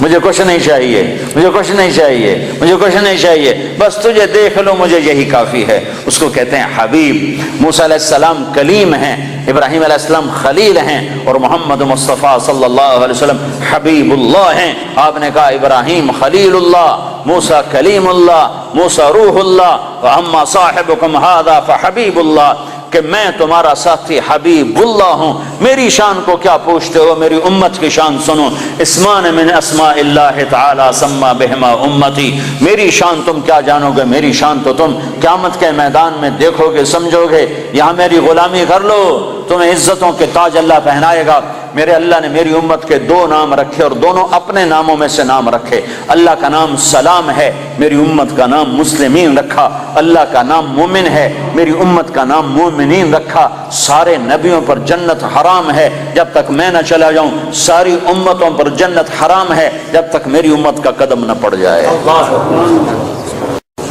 مجھے کچھ نہیں چاہیے، مجھے کچھ نہیں چاہیے، مجھے کچھ نہیں چاہیے، بس تجھے دیکھ لو مجھے یہی کافی ہے، اس کو کہتے ہیں حبیب۔ موسیٰ علیہ السلام کلیم ہیں، ابراہیم علیہ السلام خلیل ہیں، اور محمد مصطفیٰ صلی اللہ علیہ وسلم حبیب اللہ ہیں۔ آپ نے کہا ابراہیم خلیل اللہ، موسیٰ کلیم اللہ، موسیٰ روح اللہ، وَأَمَّا صَاحِبُكُمْ هَذَا فَحَبِيبُ اللَّهِ، کہ میں تمہارا ساتھی حبیب اللہ ہوں۔ میری شان کو کیا پوچھتے ہو، میری امت کی شان سنو۔ اسمان من اسماء اللہ تعالی سما بہما امتی، میری شان تم کیا جانو گے، میری شان تو تم قیامت کے میدان میں دیکھو گے سمجھو گے۔ یہاں میری غلامی کر لو، تمہیں عزتوں کے تاج اللہ پہنائے گا۔ میرے اللہ نے میری امت کے 2 نام رکھے اور دونوں اپنے ناموں میں سے نام رکھے۔ اللہ کا نام سلام ہے، میری امت کا نام مسلمین رکھا۔ اللہ کا نام مومن ہے، میری امت کا نام مومنین رکھا۔ سارے نبیوں پر جنت حرام ہے جب تک میں نہ چلا جاؤں، ساری امتوں پر جنت حرام ہے جب تک میری امت کا قدم نہ پڑ جائے۔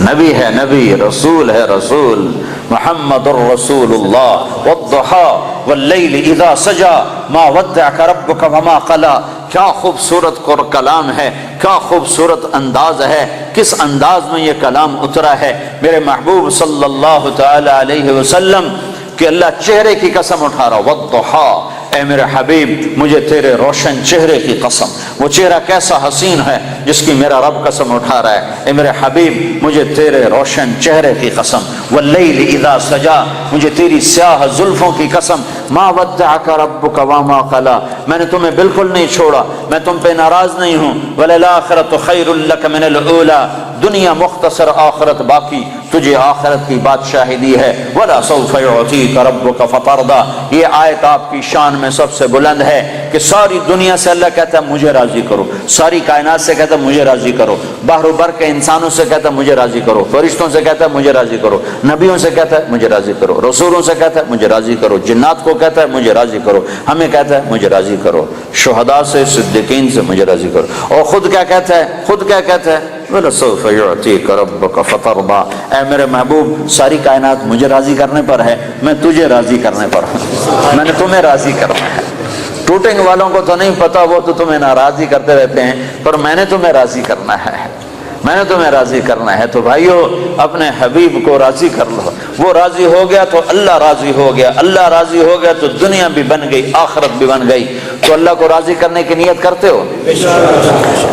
نبی ہے نبی، رسول ہے رسول، محمد الرسول اللہ۔ والضحى واللیل اذا سجا ما ودعک ربک وما قلی، کیا خوبصورت کلام ہے، کیا خوبصورت انداز ہے، کس انداز میں یہ کلام اترا ہے میرے محبوب صلی اللہ تعالی علیہ وسلم کہ اللہ چہرے کی قسم اٹھا رہا۔ والضحى، اے میرے حبیب مجھے تیرے روشن چہرے کی قسم، وہ چہرہ کیسا حسین ہے جس کی میرا رب قسم اٹھا رہا ہے۔ اے میرے حبیب مجھے تیرے روشن چہرے کی قسم، واللیل اذا سجا، مجھے تیری سیاہ زلفوں کی قسم، ما ودعک ربک وما قلی، میں نے تمہیں بالکل نہیں چھوڑا، میں تم پہ ناراض نہیں ہوں۔ وللآخرۃ خیر لک من الاولی، دنیا مختصر آخرت باقی، تجھے آخرت کی بادشاہی دی ہے۔ ولا سوف یعطیک ربک فترضی، یہ آیت آپ کی شان میں سب سے بلند ہے کہ ساری دنیا سے اللہ کہتا ہے مجھے راضی کرو، ساری کائنات سے کہتا ہے مجھے راضی کرو، بحر و بر کے انسانوں سے کہتا ہے مجھے راضی کرو، فرشتوں سے کہتا ہے مجھے راضی کرو، نبیوں سے کہتا ہے مجھے راضی کرو، رسولوں سے کہتا ہے مجھے راضی کرو، جنات کو کہتا ہے مجھے راضی کرو، ہمیں کہتا ہے مجھے راضی کرو، شہداء سے صدیقین سے مجھے راضی کرو، اور خود کیا کہتا ہے، خود کیا کہتا ہے، وَلَسَوْفَ يُعْطِيكَ رَبُّكَ فَتَرْضَىٰ، اے میرے محبوب ساری کائنات مجھے راضی کرنے پر ہے، میں تجھے راضی کرنے پر ہوں، میں نے تمہیں راضی کرنا ہے۔ ٹوٹنگ والوں کو تو نہیں پتا، وہ تو تمہیں ناراضی کرتے رہتے ہیں، پر میں نے تمہیں راضی کرنا ہے، میں نے تمہیں راضی کرنا ہے۔ تو بھائیو اپنے حبیب کو راضی کر لو، وہ راضی ہو گیا تو اللہ راضی ہو گیا، اللہ راضی ہو گیا تو دنیا بھی بن گئی، آخرت بھی بن گئی۔ تو اللہ کو راضی کرنے کی نیت کرتے ہو؟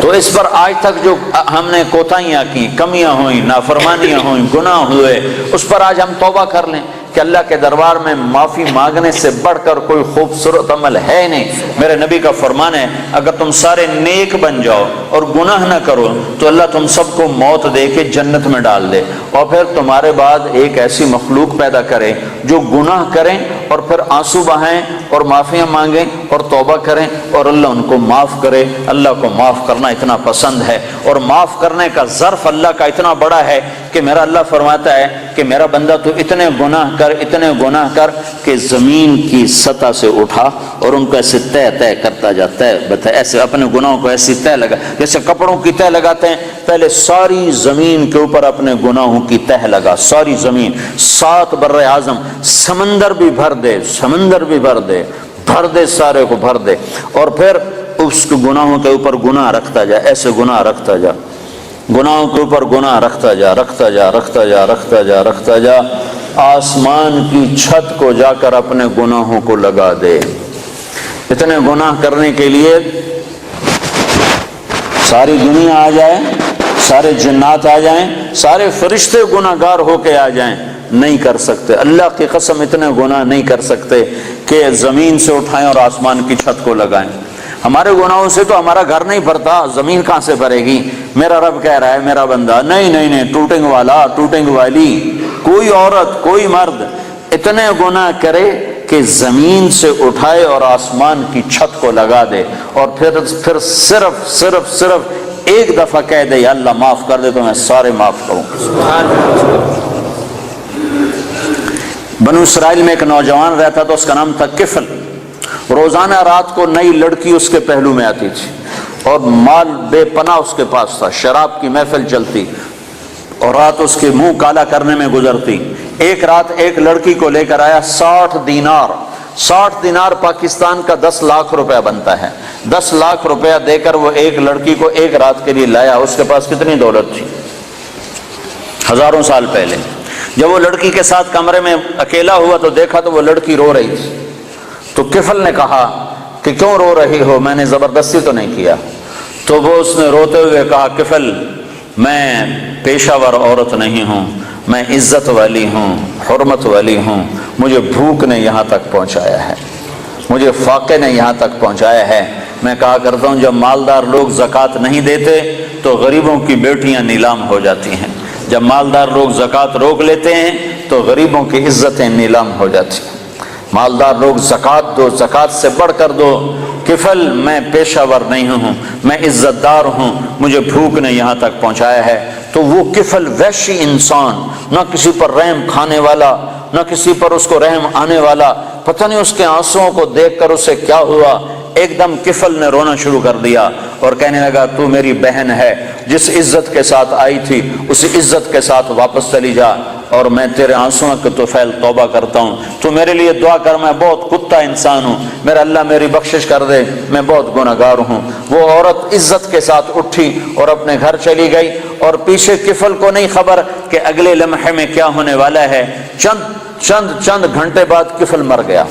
تو اس پر آج تک جو ہم نے کوتاہیاں کی، کمیاں ہوئیں، نافرمانیاں ہوئیں، گناہ ہوئے، اس پر آج ہم توبہ کر لیں کہ اللہ کے دربار میں معافی مانگنے سے بڑھ کر کوئی خوبصورت عمل ہے نہیں۔ میرے نبی کا فرمان ہے اگر تم سارے نیک بن جاؤ اور گناہ نہ کرو تو اللہ تم سب کو موت دے کے جنت میں ڈال دے، اور پھر تمہارے بعد ایک ایسی مخلوق پیدا کرے جو گناہ کریں اور پھر آنسو بہائیں اور معافیاں مانگیں اور توبہ کریں اور اللہ ان کو معاف کرے۔ اللہ کو معاف کرنا اتنا پسند ہے، اور معاف کرنے کا ظرف اللہ کا اتنا بڑا ہے کہ میرا اللہ فرماتا ہے کہ میرا بندہ تو اتنے گناہ کر کہ زمین کی سطح سے اٹھا اور ان کو ایسے طے کرتا جاتا ہے، بتا ایسے اپنے گناہوں کو ایسی طے لگا جیسے کپڑوں کی طے لگاتے ہیں، پہلے ساری زمین کے اوپر اپنے گناہوں کی طے لگا، ساری زمین، 7 بر اعظم، سمندر بھی بھر دے، سمندر بھی بھر دے، بھر دے، سارے کو بھر دے، اور پھر اس گناہوں کے اوپر گناہ رکھتا جا، ایسے گناہ رکھتا جا، گناہوں کے اوپر گناہ رکھتا جا رکھتا جا رکھتا جا رکھتا جا رکھتا جا، آسمان کی چھت کو جا کر اپنے گناہوں کو لگا دے۔ اتنے گناہ کرنے کے لیے ساری دنیا آ جائے، سارے جنات آ جائیں، سارے فرشتے گناہ گار ہو کے آ جائیں، نہیں کر سکتے۔ اللہ کی قسم اتنے گناہ نہیں کر سکتے کہ زمین سے اٹھائیں اور آسمان کی چھت کو لگائیں۔ ہمارے گناہوں سے تو ہمارا گھر نہیں بھرتا، زمین کہاں سے بھرے گی؟ میرا رب کہہ رہا ہے میرا بندہ، نہیں نہیں نہیں، ٹوٹنگ والا ٹوٹنگ والی، کوئی عورت کوئی مرد اتنے گناہ کرے کہ زمین سے اٹھائے اور آسمان کی چھت کو لگا دے، اور پھر صرف ایک دفعہ کہہ دے یا اللہ معاف کر دے تو میں سارے معاف کروں۔ بنو اسرائیل میں ایک نوجوان رہتا تھا، اس کا نام تھا کفل۔ روزانہ رات کو نئی لڑکی اس کے پہلو میں آتی تھی اور مال بے پناہ اس کے پاس تھا، شراب کی محفل چلتی اور رات اس کے منہ کالا کرنے میں گزرتی۔ ایک رات ایک لڑکی کو لے کر آیا 60 دینار پاکستان کا 10 لاکھ روپیہ بنتا ہے۔ 10 لاکھ روپیہ دے کر وہ ایک لڑکی کو ایک رات کے لیے لایا۔ اس کے پاس کتنی دولت تھی؟ ہزاروں سال پہلے۔ جب وہ لڑکی کے ساتھ کمرے میں اکیلا ہوا تو دیکھا تو وہ لڑکی رو رہی تھی۔ تو کفل نے کہا کہ کیوں رو رہی ہو؟ میں نے زبردستی تو نہیں کیا۔ تو وہ اس نے روتے ہوئے کہا کفل، میں پیشہ ور عورت نہیں ہوں، میں عزت والی ہوں، حرمت والی ہوں، مجھے بھوک نے یہاں تک پہنچایا ہے، مجھے فاقے نے یہاں تک پہنچایا ہے۔ میں کہا کرتا ہوں جب مالدار لوگ زکوٰۃ نہیں دیتے تو غریبوں کی بیٹیاں نیلام ہو جاتی ہیں، جب مالدار لوگ زکوٰۃ روک لیتے ہیں تو غریبوں کی عزتیں نیلام ہو جاتی ہیں۔ مالدار لوگ زکوٰۃ دو، زکوٰۃ سے بڑھ کر دو۔ کفل، میں پیشہ ور نہیں ہوں، میں عزت دار ہوں، مجھے بھوک نے یہاں تک پہنچایا ہے۔ تو وہ کفل وحشی انسان، نہ کسی پر رحم کھانے والا، نہ کسی پر اس کو رحم آنے والا، پتہ نہیں اس کے آنسوؤں کو دیکھ کر اسے کیا ہوا، ایک دم کفل نے رونا شروع کر دیا اور کہنے لگا تو میری بہن ہے، جس عزت کے ساتھ آئی تھی اس عزت کے ساتھ واپس چلی جا، اور میں تیرے آنسوؤں کے طفیل توبہ کرتا ہوں، تو میرے لیے دعا کر، میں بہت کتا انسان ہوں، میرا اللہ میری بخشش کر دے، میں بہت گناہ گار ہوں۔ وہ عورت عزت کے ساتھ اٹھی اور اپنے گھر چلی گئی، اور پیچھے کفل کو نہیں خبر کہ اگلے لمحے میں کیا ہونے والا ہے۔ چند گھنٹے بعد کفل مر گیا،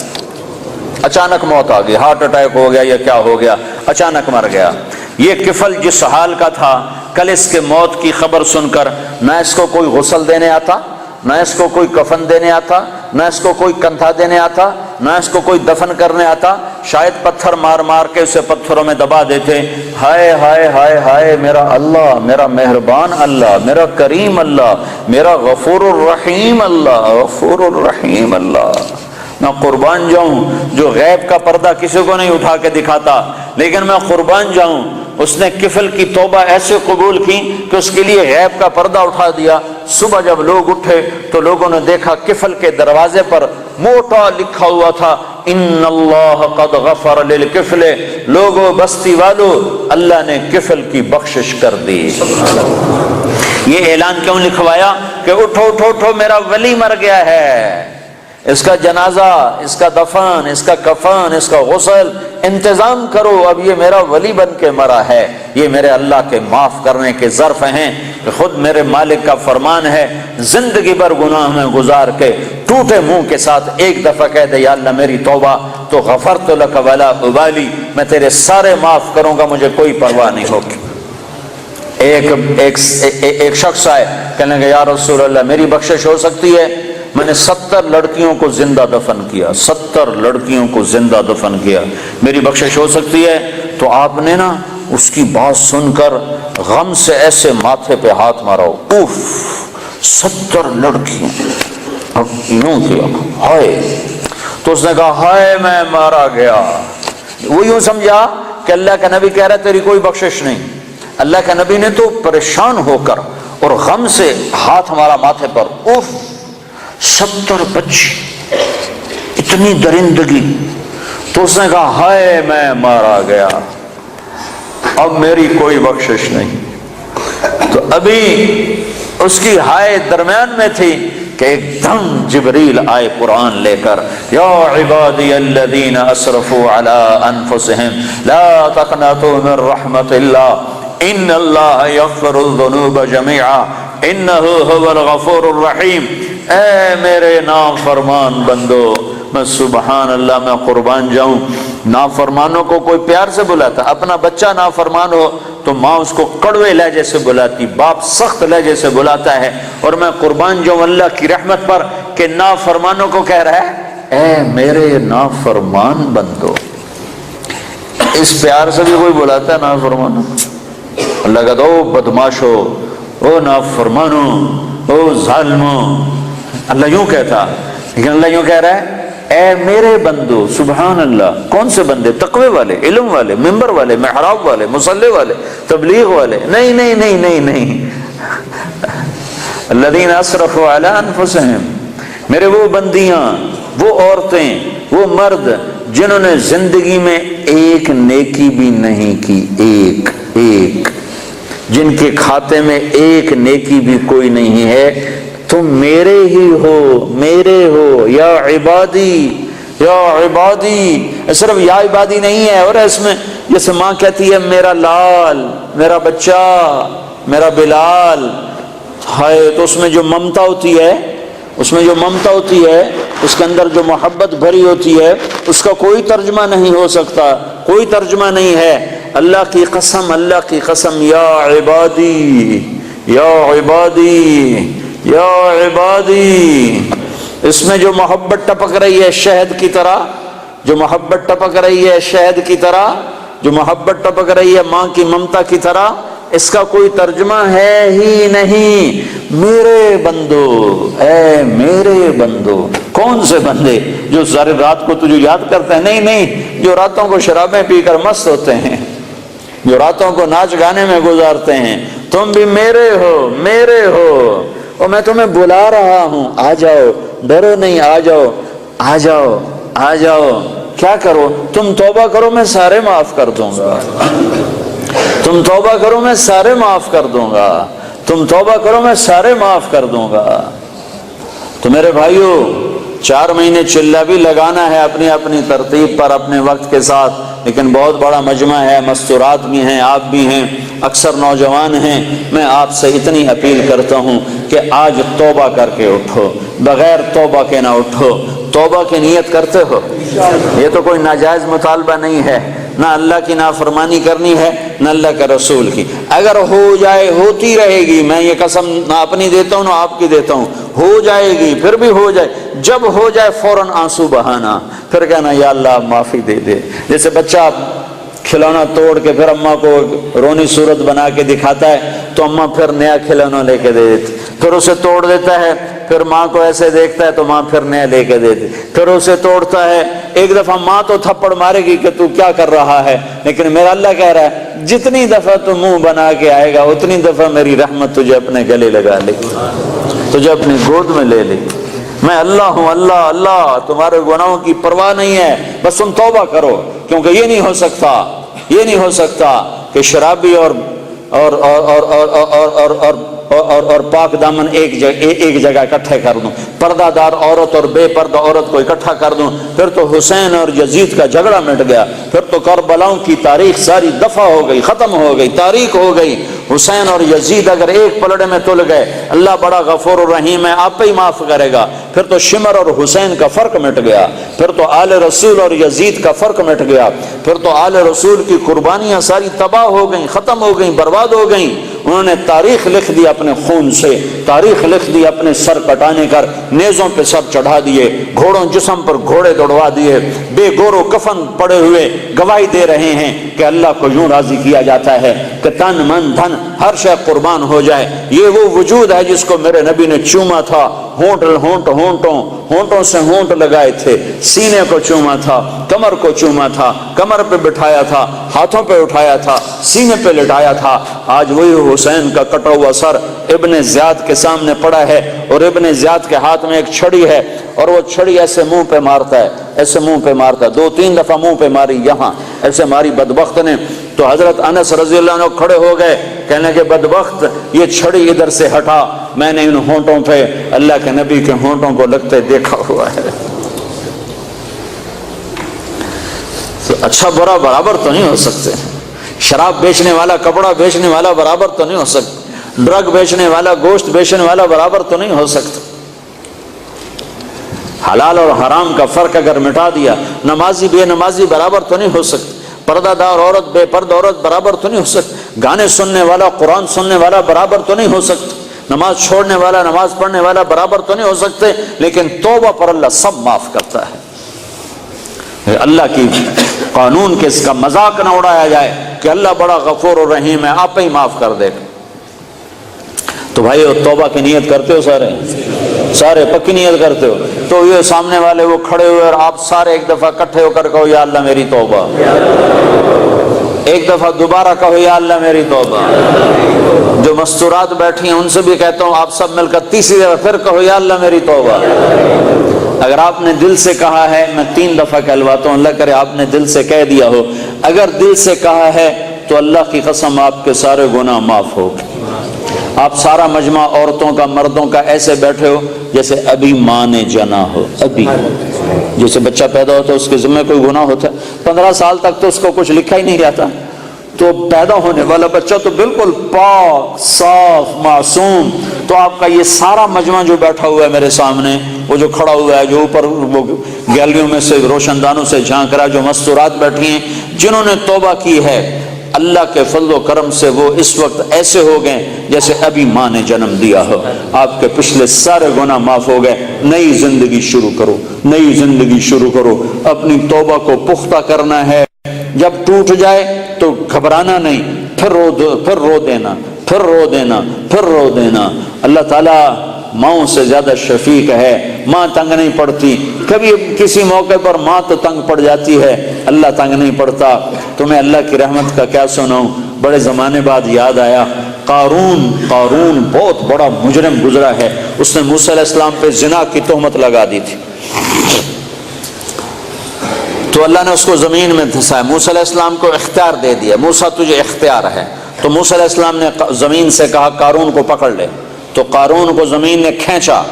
اچانک موت آ گئی، ہارٹ اٹیک ہو گیا یا کیا ہو گیا، اچانک مر گیا۔ یہ کفل جس حال کا تھا، کل اس کے موت کی خبر سن کر نہ اس کو کوئی غسل دینے آتا، نہ اس کو کوئی کفن دینے آتا، نہ اس کو کوئی کندھا دینے آتا، نہ اس کو کوئی دفن کرنے آتا، شاید پتھر مار مار کے اسے پتھروں میں دبا دیتے۔ ہائے ہائے ہائے ہائے، میرا اللہ، میرا مہربان اللہ، میرا کریم اللہ، میرا غفور الرحیم اللہ، غفور الرحیم اللہ۔ میں قربان جاؤں جو غیب کا پردہ کسی کو نہیں اٹھا کے دکھاتا، لیکن میں قربان جاؤں اس نے کفل کی توبہ ایسے قبول کی کہ اس کے لیے غیب کا پردہ اٹھا دیا۔ صبح جب لوگ اٹھے تو لوگوں نے دیکھا کفل کے دروازے پر موٹا لکھا ہوا تھا ان اللہ قد غفر للکفل، لوگوں بستی والو، اللہ نے کفل کی بخشش کر دی۔ یہ اعلان کیوں لکھوایا کہ اٹھو اٹھو اٹھو، میرا ولی مر گیا ہے، اس کا جنازہ، اس کا دفن، اس کا کفن، اس کا غسل انتظام کرو، اب یہ میرا ولی بن کے مرا ہے۔ یہ میرے اللہ کے معاف کرنے کے ظرف ہیں کہ خود میرے مالک کا فرمان ہے، زندگی بھر گناہ میں گزار کے ٹوٹے منہ کے ساتھ ایک دفعہ کہہ دے یا اللہ میری توبہ، تو غفرت لک ولا ابالی، میں تیرے سارے معاف کروں گا، مجھے کوئی پرواہ نہیں ہوگی۔ ایک شخص آئے، کہنے لگا یا رسول اللہ میری بخشش ہو سکتی ہے؟ میں نے 70 لڑکیوں کو زندہ دفن کیا، 70 لڑکیوں کو زندہ دفن کیا، میری بخشش ہو سکتی ہے؟ تو آپ نے نا اس کی بات سن کر غم سے ایسے ماتھے پہ ہاتھ مارا، اوف 70 لڑکیوں، اب یوں کیا ہائے، تو اس نے کہا ہائے میں مارا گیا۔ وہ یوں سمجھا کہ اللہ کا نبی کہہ رہا ہے تیری کوئی بخشش نہیں۔ اللہ کا نبی نے تو پریشان ہو کر اور غم سے ہاتھ مارا ماتھے پر، اوف 70 بچی، اتنی درندگی۔ تو اس نے کہا ہائے میں مارا گیا، اب میری کوئی بخشش نہیں۔ تو ابھی اس کی ہائے درمیان میں تھی کہ ایک دم جبریل آئے قرآن لے کر، یا عبادی الذین اسرفوا علی انفسہم لا تقنطوا من رحمت اللہ ان اللہ یغفر الذنوب جميعا انہ هو الغفور الرحیم۔ اے میرے نافرمان بندو، میں سبحان اللہ میں قربان جاؤں، نافرمانوں کو کوئی پیار سے بلاتا؟ اپنا بچہ نافرمان ہو تو ماں اس کو کڑوے لہجے سے بلاتی، باپ سخت لہجے سے بلاتا ہے، اور میں قربان جاؤں اللہ کی رحمت پر کہ نافرمانوں کو کہہ رہا ہے اے میرے نافرمان بندو۔ اس پیار سے بھی کوئی بلاتا ہے نافرمانوں؟ اللہ کہتا او بدماشو، او نافرمانو، او ظالمو، اللہ یوں کہتا، لیکن اللہ یوں کہہ رہا ہے اے میرے بندو۔ سبحان اللہ، کون سے بندے؟ تقوی والے، علم والے، منبر والے، محراب والے، مصلی والے، تبلیغ والے؟ نہیں نہیں نہیں نہیں نہیں، الذین اسرفوا علی انفسہم، میرے وہ بندیاں، وہ عورتیں، وہ مرد جنہوں نے زندگی میں ایک نیکی بھی نہیں کی، ایک جن کے کھاتے میں ایک نیکی بھی کوئی نہیں ہے، تم میرے ہی ہو، میرے ہو، یا عبادی، یا عبادی۔ صرف یا عبادی نہیں ہے، اور اس میں جیسے ماں کہتی ہے میرا لال، میرا بچہ، میرا بلال، ہائے، تو اس میں جو ممتا ہوتی ہے، اس میں جو ممتا ہوتی ہے، اس کے اندر جو محبت بھری ہوتی ہے، اس کا کوئی ترجمہ نہیں ہو سکتا، کوئی ترجمہ نہیں ہے۔ اللہ کی قسم، اللہ کی قسم، یا عبادی، یا عبادی، یا عبادی، اس میں جو محبت ٹپک رہی ہے شہد کی طرح، جو محبت ٹپک رہی ہے شہد کی طرح، جو محبت ٹپک رہی ہے ماں کی ممتا کی طرح، اس کا کوئی ترجمہ ہے ہی نہیں۔ میرے بندو، اے میرے بندو، کون سے بندے؟ جو ساری رات کو تجھے یاد کرتے ہیں؟ نہیں نہیں، جو راتوں کو شرابیں پی کر مست ہوتے ہیں، جو راتوں کو ناچ گانے میں گزارتے ہیں۔ تم بھی میرے ہو، میرے ہو، اور میں تمہیں بلا رہا ہوں، آ جاؤ، ڈرو نہیں، آ جاؤ، آ جاؤ، آ جاؤ۔ کیا کرو؟ تم توبہ کرو، میں سارے معاف کر دوں گا، تم توبہ کرو میں سارے معاف کر دوں گا، تم توبہ کرو میں سارے معاف کر دوں گا۔ تو میرے بھائیو، 4 مہینے چلہ بھی لگانا ہے اپنی اپنی ترتیب پر، اپنے وقت کے ساتھ، لیکن بہت بڑا مجمع ہے، مستورات بھی ہیں، آپ بھی ہیں، اکثر نوجوان ہیں۔ میں آپ سے اتنی اپیل کرتا ہوں کہ آج توبہ کر کے اٹھو، بغیر توبہ کے نہ اٹھو۔ توبہ کی نیت کرتے ہو؟ یہ تو کوئی ناجائز مطالبہ نہیں ہے، نہ اللہ کی نافرمانی کرنی ہے، نہ اللہ کے رسول کی۔ اگر ہو جائے، ہوتی رہے گی، میں یہ قسم نہ اپنی دیتا ہوں نہ آپ کی دیتا ہوں، ہو جائے گی، پھر بھی ہو جائے، جب ہو جائے فوراً آنسو بہانا، پھر کہنا یا اللہ معافی دے دے۔ جیسے بچہ کھلونا توڑ کے پھر اماں کو رونی صورت بنا کے دکھاتا ہے تو اماں پھر نیا کھلونا لے کے دے دیتی، پھر اسے توڑ دیتا ہے، پھر ماں کو ایسے دیکھتا ہے تو ماں پھر نیا لے کے دیتی، پھر اسے توڑتا ہے۔ ایک دفعہ ماں تو تھپڑ مارے گی کہ تو کیا کر رہا ہے، لیکن میرا اللہ کہہ رہا ہے جتنی دفعہ تو منہ بنا کے آئے گا اتنی دفعہ میری رحمت تجھے اپنے گلے لگا لے گی، تجھے اپنی گود میں لے لے گی۔ میں اللہ ہوں، اللہ اللہ، تمہارے گناہوں کی پرواہ نہیں ہے، بس تم توبہ کرو، کیونکہ یہ نہیں ہو سکتا، یہ نہیں ہو سکتا کہ شرابی اور پاک دامن ایک جگہ اکٹھے کر دوں، پردہ دار عورت اور بے پردہ عورت کو اکٹھا کر دوں، پھر تو حسین اور یزید کا جھگڑا مٹ گیا، پھر تو کربلاؤں کی تاریخ ساری دفع ہو گئی، ختم ہو گئی، تاریخ ہو گئی۔ حسین اور یزید اگر ایک پلڑے میں تل گئے، اللہ بڑا غفور الرحیم ہے، آپ ہی معاف کرے گا۔ پھر تو شمر اور حسین کا فرق مٹ گیا، پھر تو آل رسول اور یزید کا فرق مٹ گیا، پھر تو آل رسول کی قربانیاں ساری تباہ ہو گئیں، ختم ہو گئیں، برباد ہو گئیں۔ انہوں نے تاریخ لکھ دی اپنے خون سے، تاریخ لکھ دی اپنے سر کٹانے کر، نیزوں پہ سر چڑھا دیے، گھوڑوں جسم پر گھوڑے دوڑوا دیے، بے گور و کفن پڑے ہوئے گواہی دے رہے ہیں کہ اللہ کو یوں راضی کیا جاتا ہے کہ تن من دھن ہر شے قربان ہو جائے۔ یہ وہ وجود ہے جس کو میرے نبی نے چوما تھا، ہونٹوں سے ہونٹ لگائے تھے، سینے کو چوما تھا، کمر کو چوما تھا، کمر پہ بٹھایا تھا، ہاتھوں پہ اٹھایا تھا، سینے پہ لٹایا تھا۔ آج وہی حسین کا کٹا ہوا سر ابن زیاد کے سامنے پڑا ہے، اور ابن زیاد کے ہاتھ میں ایک چھڑی ہے، اور وہ چھڑی ایسے منہ پہ مارتا ہے، ایسے منہ پہ مارتا ہے، 2-3 دفعہ منہ پہ ماری، یہاں ایسے ماری بدبخت نے۔ تو حضرت انس رضی اللہ عنہ کھڑے ہو گئے، کہنے کہ بدبخت، یہ چھڑی ادھر سے ہٹا، میں نے ان ہونٹوں پہ اللہ کے نبی کے ہونٹوں کو لگتے دیکھا ہوا ہے۔ تو اچھا برا برابر تو نہیں ہو سکتے، شراب بیچنے والا کپڑا بیچنے والا برابر تو نہیں ہو سکتا، ڈرگ بیچنے والا گوشت بیچنے والا برابر تو نہیں ہو سکتا۔ حلال اور حرام کا فرق اگر مٹا دیا، نمازی بے نمازی برابر تو نہیں ہو سکتا، پردہ دار عورت بے پردہ عورت برابر تو نہیں ہو سکتا، گانے سننے والا قرآن سننے والا برابر تو نہیں ہو سکتا، نماز چھوڑنے والا نماز پڑھنے والا برابر تو نہیں ہو سکتے، لیکن توبہ پر اللہ سب معاف کرتا ہے۔ اللہ کی قانون کے اس کا مذاق نہ اڑایا جائے کہ اللہ بڑا غفور و رحیم ہے، آپ ہی معاف کر دے گا۔ تو بھائی توبہ کی نیت کرتے ہو؟ سارے پکی نیت کرتے ہو؟ تو یہ سامنے والے وہ کھڑے ہوئے اور آپ سارے ایک دفعہ اکٹھے ہو کر کہو یا اللہ میری توبہ، ایک دفعہ دوبارہ کہو یا اللہ میری توبہ۔ جو مستورات بیٹھی ہیں ان سے بھی کہتا ہوں آپ سب مل کر تیسری دفعہ پھر کہو یا اللہ میری توبہ۔ اگر آپ نے دل سے کہا ہے، میں 3 دفعہ کہلواتا ہوں، اللہ کرے آپ نے دل سے کہہ دیا ہو، اگر دل سے کہا ہے تو اللہ کی قسم آپ کے سارے گناہ معاف ہو۔ آپ سارا مجمع عورتوں کا مردوں کا ایسے بیٹھے ہو جیسے ابھی ماں نے جنا ہو، ابھی جیسے بچہ پیدا ہوتا ہے اس کے ذمہ کوئی گناہ ہوتا ہے، 15 سال تک تو اس کو کچھ لکھا ہی نہیں جاتا، تو پیدا ہونے والا بچہ تو بالکل پاک صاف معصوم، تو آپ کا یہ سارا مجمع جو بیٹھا ہوا ہے میرے سامنے، وہ جو کھڑا ہوا ہے، جو اوپر وہ گیلریوں میں سے روشن دانوں سے جھانک رہا ہے، جو مستورات بیٹھی ہیں جنہوں نے توبہ کی ہے، اللہ کے فضل و کرم سے وہ اس وقت ایسے ہو گئے جیسے ابھی ماں نے جنم دیا ہو، آپ کے پچھلے سارے گناہ معاف ہو گئے۔ نئی زندگی شروع کرو، نئی زندگی شروع کرو، اپنی توبہ کو پختہ کرنا ہے، جب ٹوٹ جائے تو گھبرانا نہیں، پھر رو دینا، پھر رو دینا، پھر رو دینا۔ اللہ تعالیٰ ماؤں سے زیادہ شفیق ہے، ماں تنگ نہیں پڑتی، کبھی کسی موقع پر ماں تو تنگ پڑ جاتی ہے، اللہ تنگ نہیں پڑتا۔ تمہیں اللہ کی رحمت کا کیا سناؤں، بڑے زمانے بعد یاد آیا، قارون بہت بڑا مجرم گزرا ہے، اس نے موسیٰ علیہ السلام پہ زنا کی تہمت لگا دی تھی، تو اللہ نے اس کو زمین میں دھسایا، موسیٰ علیہ السلام کو اختیار دے دیا، موسیٰ تجھے اختیار ہے، تو موسیٰ علیہ السلام نے زمین سے کہا قارون کو پکڑ لے، تو قارون کو زمین نے کھینچا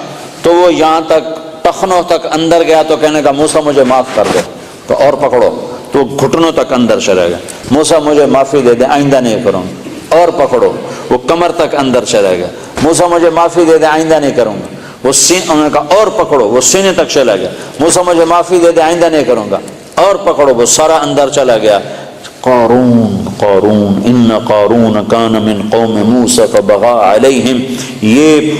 تو وہ یہاں تک ٹخنوں تک اندر گیا، تو کہنے کا موسیٰ مجھے معاف کر دے، تو اور پکڑو، تو گھٹنوں تک اندر چلے گیا، موسیٰ مجھے معافی دے دے آئندہ نہیں کروں، اور پکڑو، وہ کمر تک اندر چلے گیا، موسیٰ مجھے معافی دے دے آئندہ نہیں کروں گا، وہ انہوں نے کہا اور پکڑو، وہ سینے تک چلا گیا، موسیٰ مجھے معافی دے دے آئندہ نہیں کروں گا، اور پکڑو، وہ سارا اندر چلا گیا۔ قارون ان قارون کان من قوم موسیٰ فبغى علیہم، یہ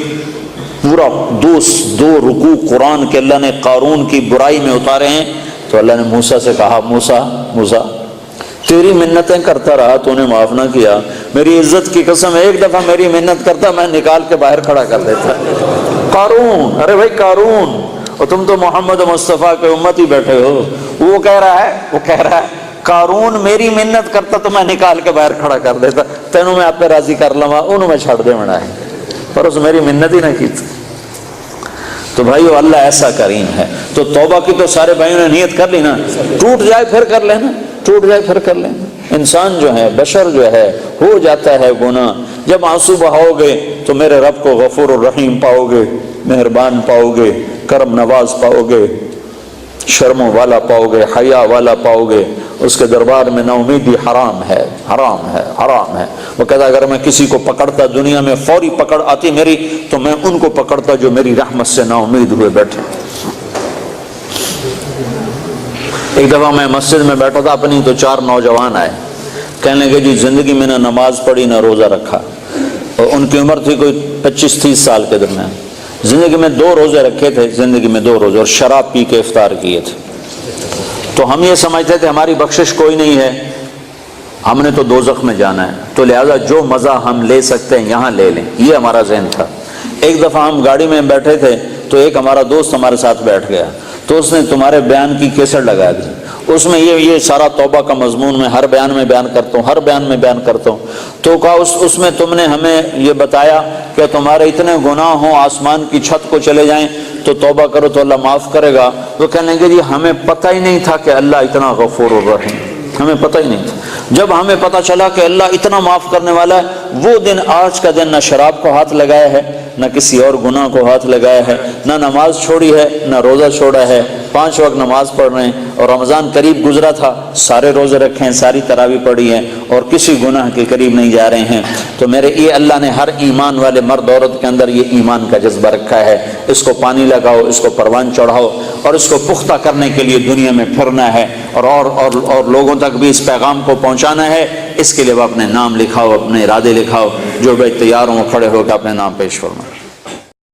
پورا دو رکوع قرآن کے اللہ نے قارون کی برائی میں اتارے ہیں۔ تو اللہ نے موسیٰ سے کہا موسیٰ تیری منتیں کرتا رہا، تو نے معاف نہ کیا، میری عزت کی قسم ایک دفعہ میری منت کرتا میں نکال کے باہر کھڑا کر دیتا۔ قارون، ارے بھائی قارون، اور تم تو محمد مصطفیٰ کے امت ہی بیٹھے ہو، وہ کہہ رہا ہے قارون میری منت کرتا تو میں نکال کے باہر کھڑا کر دیتا، تینوں میں آپ پہ راضی کر لوا، انہوں میں چھڑ دے منا ہے، پر اس میری منت ہی نہ کی تھی۔ تو بھائیو اللہ ایسا کریم ہے، تو توبہ کی تو سارے بھائیوں نے نیت کر لی نا، ٹوٹ جائے پھر کر لینا، ٹوٹ جائے پھر کر لینا۔ انسان جو ہے، بشر جو ہے، ہو جاتا ہے گناہ، جب آنسو بہاؤ گے تو میرے رب کو غفور الرحیم پاؤ گے، مہربان پاؤ گے، کرم نواز پاؤ گے، شرم والا پاؤ گے، حیا والا پاؤ گے، اس کے دربار میں نا امیدی حرام ہے، حرام ہے، حرام ہے۔ وہ کہتا اگر میں کسی کو پکڑتا، دنیا میں فوری پکڑ آتی میری، تو میں ان کو پکڑتا جو میری رحمت سے نا امید ہوئے بیٹھے۔ ایک دفعہ میں مسجد میں بیٹھا تھا اپنی، تو 4 نوجوان آئے، کہنے لگے جی زندگی میں نہ نماز پڑھی نہ روزہ رکھا، اور ان کی عمر تھی کوئی 25-30 سال کے درمیان، زندگی میں 2 روزے رکھے تھے، زندگی میں 2 روزے، اور شراب پی کے افطار کیے تھے۔ تو ہم یہ سمجھتے تھے ہماری بخشش کوئی نہیں ہے، ہم نے تو دوزخ میں جانا ہے، تو لہذا جو مزہ ہم لے سکتے ہیں یہاں لے لیں، یہ ہمارا ذہن تھا۔ ایک دفعہ ہم گاڑی میں بیٹھے تھے تو ایک ہمارا دوست ہمارے ساتھ بیٹھ گیا، تو اس نے تمہارے بیان کی کیسٹ لگا دی، اس میں یہ سارا توبہ کا مضمون میں ہر بیان میں بیان کرتا ہوں، ہر بیان میں بیان کرتا ہوں، تو کہا اس میں تم نے ہمیں یہ بتایا کہ تمہارے اتنے گناہ ہوں آسمان کی چھت کو چلے جائیں تو توبہ کرو تو اللہ معاف کرے گا۔ تو کہنے لگے جی ہمیں پتہ ہی نہیں تھا کہ اللہ اتنا غفور الرحیم، ہمیں پتہ ہی نہیں تھا۔ جب ہمیں پتہ چلا کہ اللہ اتنا معاف کرنے والا ہے، وہ دن آج کا دن نہ شراب کو ہاتھ لگایا ہے، نہ کسی اور گناہ کو ہاتھ لگایا ہے، نہ نماز چھوڑی ہے، نہ روزہ چھوڑا ہے، 5 وقت نماز پڑھ رہے ہیں، اور رمضان قریب گزرا تھا، سارے روزے رکھے ہیں، ساری تراویح پڑھی ہے، اور کسی گناہ کے قریب نہیں جا رہے ہیں، تو میرے یہ اللہ نے ہر ایمان والے مرد عورت کے اندر یہ ایمان کا جذبہ رکھا ہے، اس کو پانی لگاؤ، اس کو پروان چڑھاؤ، اور اس کو پختہ کرنے کے لیے دنیا میں پھرنا ہے، اور لوگوں تک بھی اس پیغام کو پہنچانا ہے۔ اس کے لیے وہ اپنے نام لکھاؤ، اپنے ارادے لکھاؤ، جو بھی تیار ہوں کھڑے ہو کے اپنے نام پیش فرمائیں۔